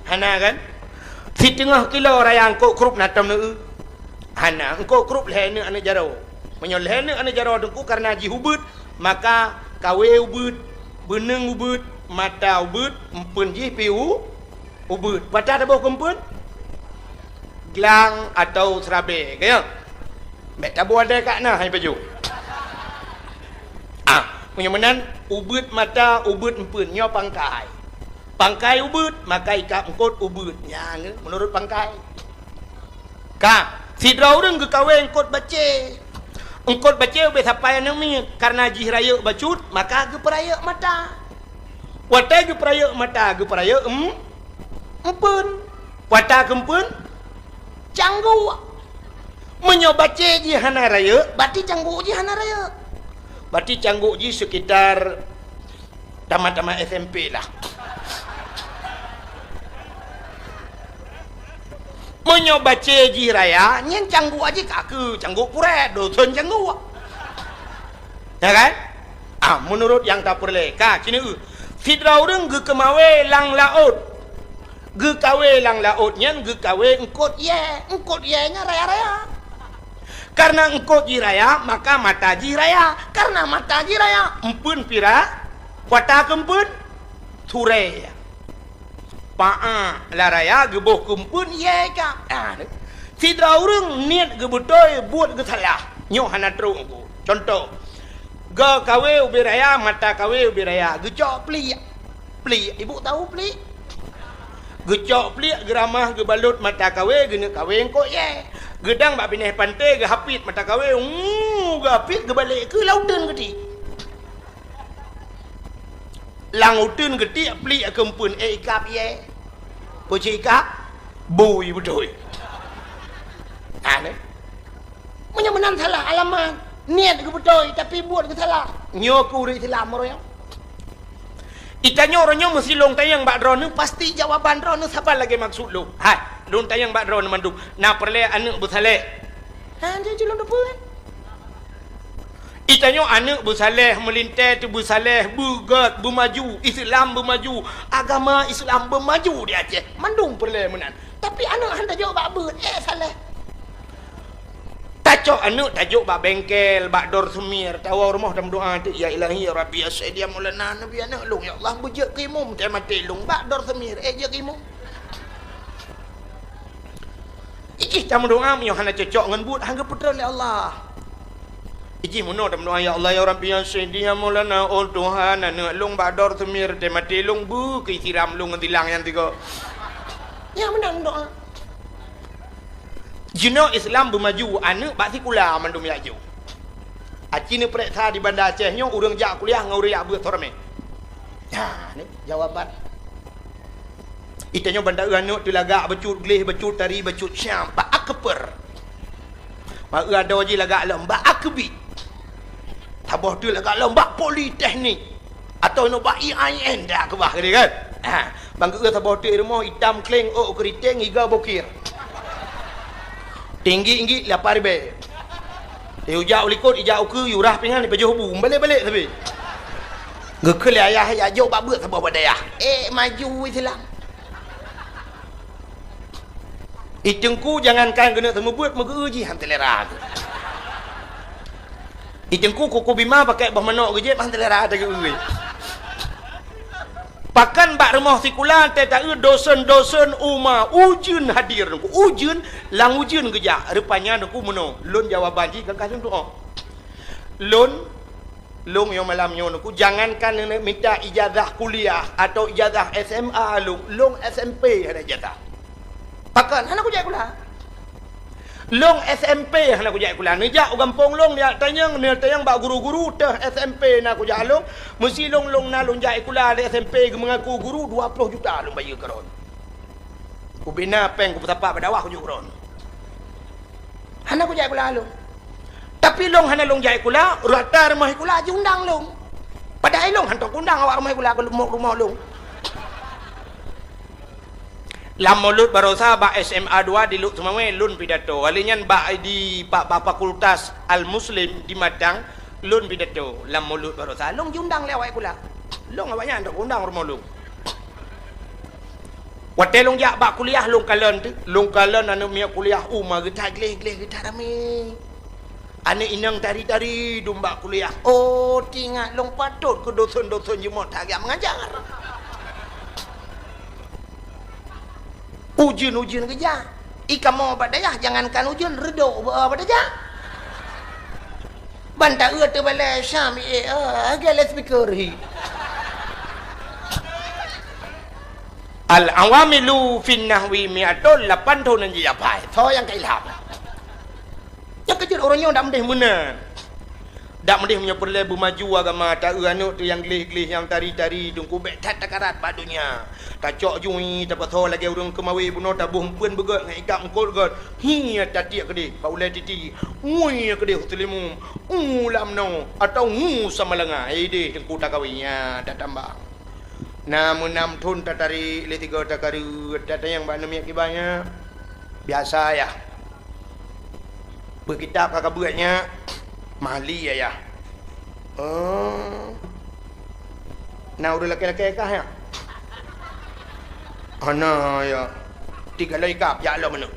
Hana kan? Si tengah kilo raya engkot krup natom na hana engkot krup lehne ane jaro. Menyolehne ane jaro dengku karena ji hubut maka kawe ubut beneng ubut mata ubut empun ji piu ubut pada ada bau kempun gelang atau serabe kaya mek tabu ada kat nah hai baju punya menan ubut mata ubut empun nyo pangkai ubut maka ikap engkot ubut ya menurut pangkai ka sidra urang ke kawe engkot bace engkot baca be sampai nami karena ji raya bacut maka ge peraya mata wata ge peraya mata ge peraya empun wata kempun canggu menyo baca ji hana raya berarti canggu ji hana raya berarti canggu ji sekitar tamat-tamat SMP lah menyoba ceji raya nyen canggu aja kaku canggu pure dosen canggu ya kan menurut yang tak perle ka kini fidrau reng ge kemawe lang laut ge kawe lang laut nyen ge kawe engkot ye nya raya karena engkot ji raya maka mata ji raya karena mata ji raya empun pira wata kempun ture la raya geboh kempun ye ka fidrau reng niat ge betoy buat ge salah nyo hana terung ku contoh ge kawe ubi raya mata kawe ubi raya gecok pli ibu tahu pli gecok pli geramah ge balut mata kawe gene kawe engko ye gedang bak pineh pantai ge hapit mata kawe ge hapit ge balik ke lautan gedi langutun gedi pli kempun ikap ye poci ikap bui betul ane menyemenan salah alamat niat ke betul tapi buat ke salah nyokuri salah moroyang itanya orangnya mesti long tayang bak drone pasti jawaban drone siapa lagi maksud lu hai long tayang bak drone manduk na perle anak bersaleh dia jelong depan itanya anak bersaleh melintas tu bersaleh bugat bermaju Islam bermaju agama Islam bermaju di Aceh mandung perle menan tapi anak handa jawab bak ber saleh tajuk anu tajuk bak bengkel bak dor semir tawa rumah dalam doa tu ya ilahi ya rabbi asaidia maulana nabi anak long ya Allah bujak kimum tak mati long bak dor semir je kimum iki dalam doa mi hana cocok ngan but hangga putra oleh Allah iki muno dalam doa ya Allah ya rabbi asaidia maulana ol Tuhan anak long bak dor semir tak mati long bu ke siram long tilang yang tiga ya menang doa Jino Islam bermaju anak bak sikula mandum yaju. Aci ni periksa di Bandar Aceh nyo urang jak kuliah ngauri yak beut torme. Ya, ni jawaban. Itanyo bandar anak tu lagak becut glih becut tari becut syam bak akper. Bak ada waji lagak lembak akbi. Tabah tu lagak lembak politeknik atau no bak IAIN dah ke bah kan. Bangku tabah tu rumah hitam kleng keriting iga bokir. Tinggi 8,000. Dia ujak ulikut ijak uke yurah pingan ni pejuh bu balik tapi. Gekele ayah ya jauh bak beut sabah badayah. Maju Islam. Itengku jangankan kena temu buat megeuji han telera. Itengku kuku bima pakai bah manok geje han telera tak euy. Pakan bak rumah sikulan tak dosen-dosen umma ujun hadir nungku ujun lang ujun geja rupanya nungku meno lun jawaban ji kakak doa lun long yang malam nyo nungku jangankan minta ijazah kuliah atau ijazah SMA long SMP ada ijazah pakan hana ku jai kula long SMP hana ku jai kula nejak gampong long dia tanyang bak guru-guru teh SMP na ku jalong mesti long na long jai kula di SMP mengaku guru 20 juta long bayar karon ku bina peng ku tapak badawah ku jukron hana ku jai kula long tapi long hana long jai kula rata rumah kula undang long padahal long hantok undang awak rumah kula ke rumah long lam mulut barosa bak SMA 2 di Luk Semawe lun pidato alinyan bak di pak fakultas Al Muslim di Madang lun pidato lam mulut barosa long jundang lewat kula long awaknya ndak undang rumah long wate long jak bak kuliah long kalon anu mia kuliah umma getah gleh getah rame ane inang tari domba kuliah tinggal long patut ke dosen-dosen jemot agak mengajar ujun kerja ika mau badayah jangankan ujun redok badayah banta tu balai syam agak speaker al awamilu fin nahwi mi'atul 8 tahun nanti apa so yang kailham yang kecil orangnya dak mendih menan dak mendih punya perle maju agama tak anu tu yang glih-glih yang tari-tari dungku bek tat takarat badunya tacok jui dapat so lagi urang kemawi buno tabuh pun begot ngai gam kol got hi tatiak gede paulai titi ui gede hutlimu ulam no atau sama lenga ide tengku takawinya dak tambah namun 6 tahun tatari le 3 takaru data yang bak namiak kibanya Biasa ya. Berkitab kakak beratnya mali ya. Nah udah laki-laki kah ya? Ana ya. 3 lagi kap ya Allah mana?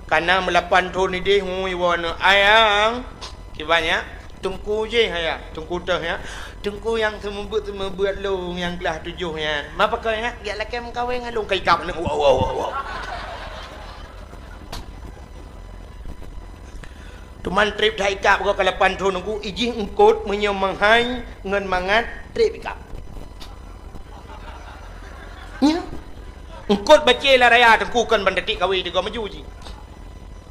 Karena melapan tu ni deh hui wana ayang. Kibanya tungku je ya. Tungku dah ya. Tungku yang sembuat long yang kelas 7 ya. Apa kau ya? Ya laki mengkawin ngalung kai kap ni. Wow. Tuman trip dah ikap kau kalapan tu nunggu ijih engkut menyemanghay ngan mangat trip ikap. Ya. Engkut baca lah raya tengkukan bandetik kawi di kau maju je.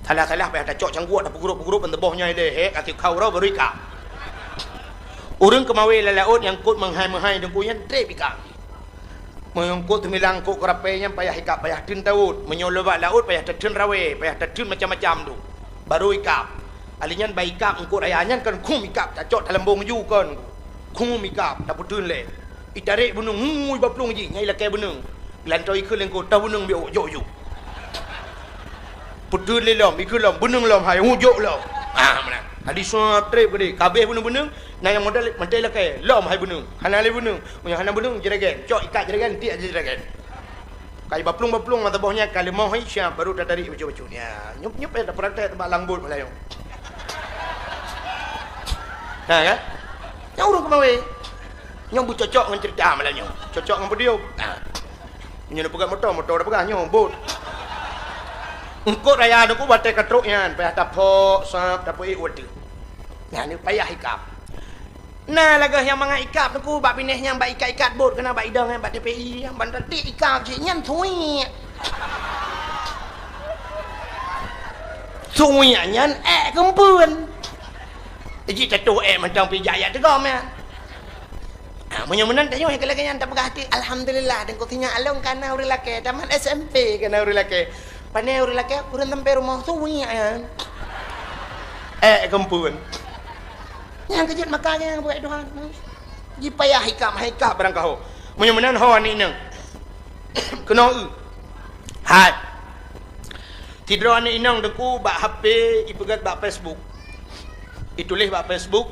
Salah payah dah cok cangguak dah pegrup bentebohnya deh. Kasih kau rau baru ikap. Urang kemawi lalaut yang kut menghai dengkuyan trip ikap. Mengkut milang kut kerapainya payah ikap payah tin taut. Menyolobak laut payah tertun rawe, payah tertun macam-macam tu. Baru ikap. Alinyan baik ikap engkut ayahnya kan kum ikap tak cok dalam bong ju kan. Kum ikap tak putun le. Itarik bunung ngui baplung ji nyai lakai bunung. Lantoi ikut lengkut tahu bunung biok jo. Putun le lom ikut lom bunung lom hai hujok lom. Mana? Adi semua trip gede. Kabeh bunung-bunung na yang modal mantai lakai lom hai bunung. Hana le bunung. Yang hana bunung jeragan. Cok ikat jeragan ti aja jeragan. Kai baplung mata bawahnya kali mau hai siap baru dah tarik baju-baju ni. Nyup dah praktek tebak langbut Melayu. Ha kan? Yang urung kemawe. Nyong bu cocok dengan cerita Melayu. Cocok dengan video. Ha. Nyong pegang motor dah pegang nyong bot. Engkau raya aku batai katruknya, payah tapok, sap, tapok iwat tu. Nah ni payah ikap. Nah lagah yang mangat ikap aku, bak pineh yang bak ikat bot kena bak idang yang bak DPI yang bandar dik ikap je nyan thui. Thui nyan kempun. Jadi tato macam pijaya tegam ya. Menyemenan tanya yang kelakanya tak pegah hati. Alhamdulillah dan kau tinggal along karena urang laki tamat SMP karena urang laki. Pandai urang laki urang sampai rumah tu ya. Kempun. Yang kejut makanya buat Tuhan. Ji payah hikap barang kau. Menyemenan hawa ni nang. Kena hat. Tidur anak inang deku bak HP ipegat bak Facebook. Itulis bak Facebook.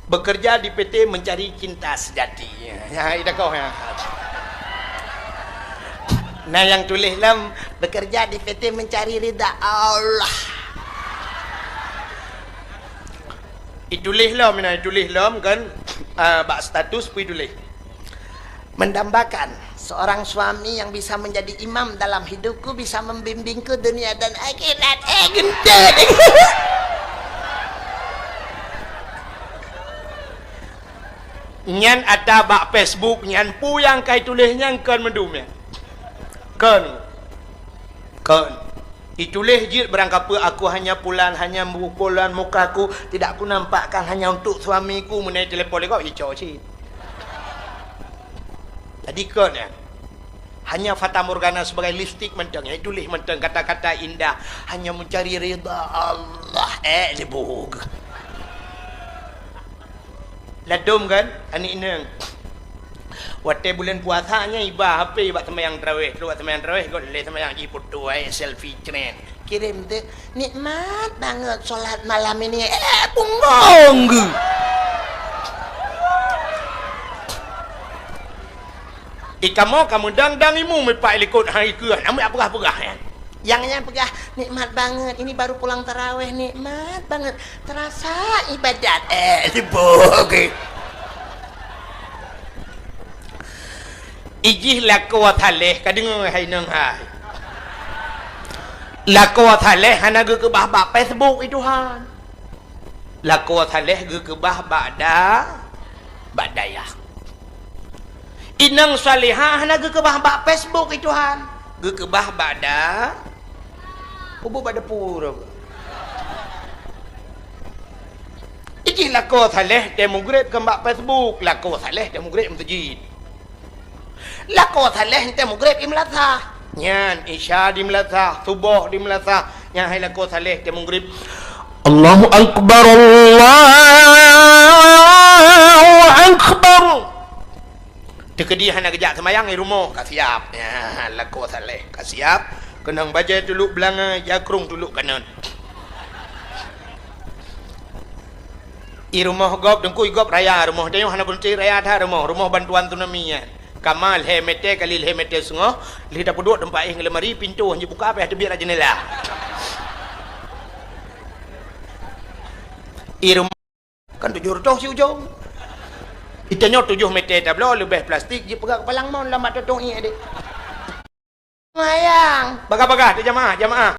Bekerja di PT Mencari Cinta Sejati. Ya, ida kau ya. Nah yang tulis lam bekerja di PT Mencari Ridha Allah. Itulis lam kan bak status pi tulis. Mendambakan seorang suami yang bisa menjadi imam dalam hidupku, bisa membimbingku dunia dan akhirat. Gendut. Nyan ada bak Facebook nyan pu yang kai tulisnya kan mendumnya. Kan. Itulis jid berangkapa aku hanya pulan mukaku tidak aku nampakkan hanya untuk suamiku menaik telefon kau hijau cik. Jadi kan ya. Hanya fata morgana sebagai lipstick menteng ya tulis menteng kata-kata indah hanya mencari ridha Allah lebog. Ladum kan anik neng. Waktu bulan puasanya ibah HP buat sembahyang tarawih. Buat sembahyang tarawih kau boleh sembahyang putu selfie trend. Kirim tu nikmat banget solat malam ini. Punggong. Kamu dang imu mepak ikut hari ke. Nama apa-apa ya. Yang pegah nikmat banget. Ini baru pulang tarawih nikmat banget. Terasa ibadat. Okey. Ijih lakwa thaleh kadang hai nang hai. Lakwa thaleh hana ge ke bah Facebook itu han. Lakwa thaleh ge ke bah badaya. Inang salihah hana ge ke bah Facebook itu han. Ge ke bah bada. Kubu pada pura. Ijih lakwa thaleh demograde ke bah Facebook, lakwa thaleh demograde masjid. Lakwa thaleh ente mugrib imlatha nyan isya di melatha subuh di melatha yang hai lakwa thaleh te mugrib Allahu akbar Tekedihan nak kejak semayang di rumah. Kak siap. Ya, laku saleh. Kak siap. Kenang baca dulu belanga, jakrung dulu kanan. I rumah gop dengku gop raya rumah dia hana bunti raya tha rumah bantuan tsunami ya. Kamal hemete kali hemete sungo, lidah pedut tempat lemari pintu hanya buka apa ada biar jendela. I rumah kan 700 si ujung. Itanya 7 meter tablo lebih plastik je pegang palang mau lambat totong i adik. Mayang. Baga-baga dia jamaah.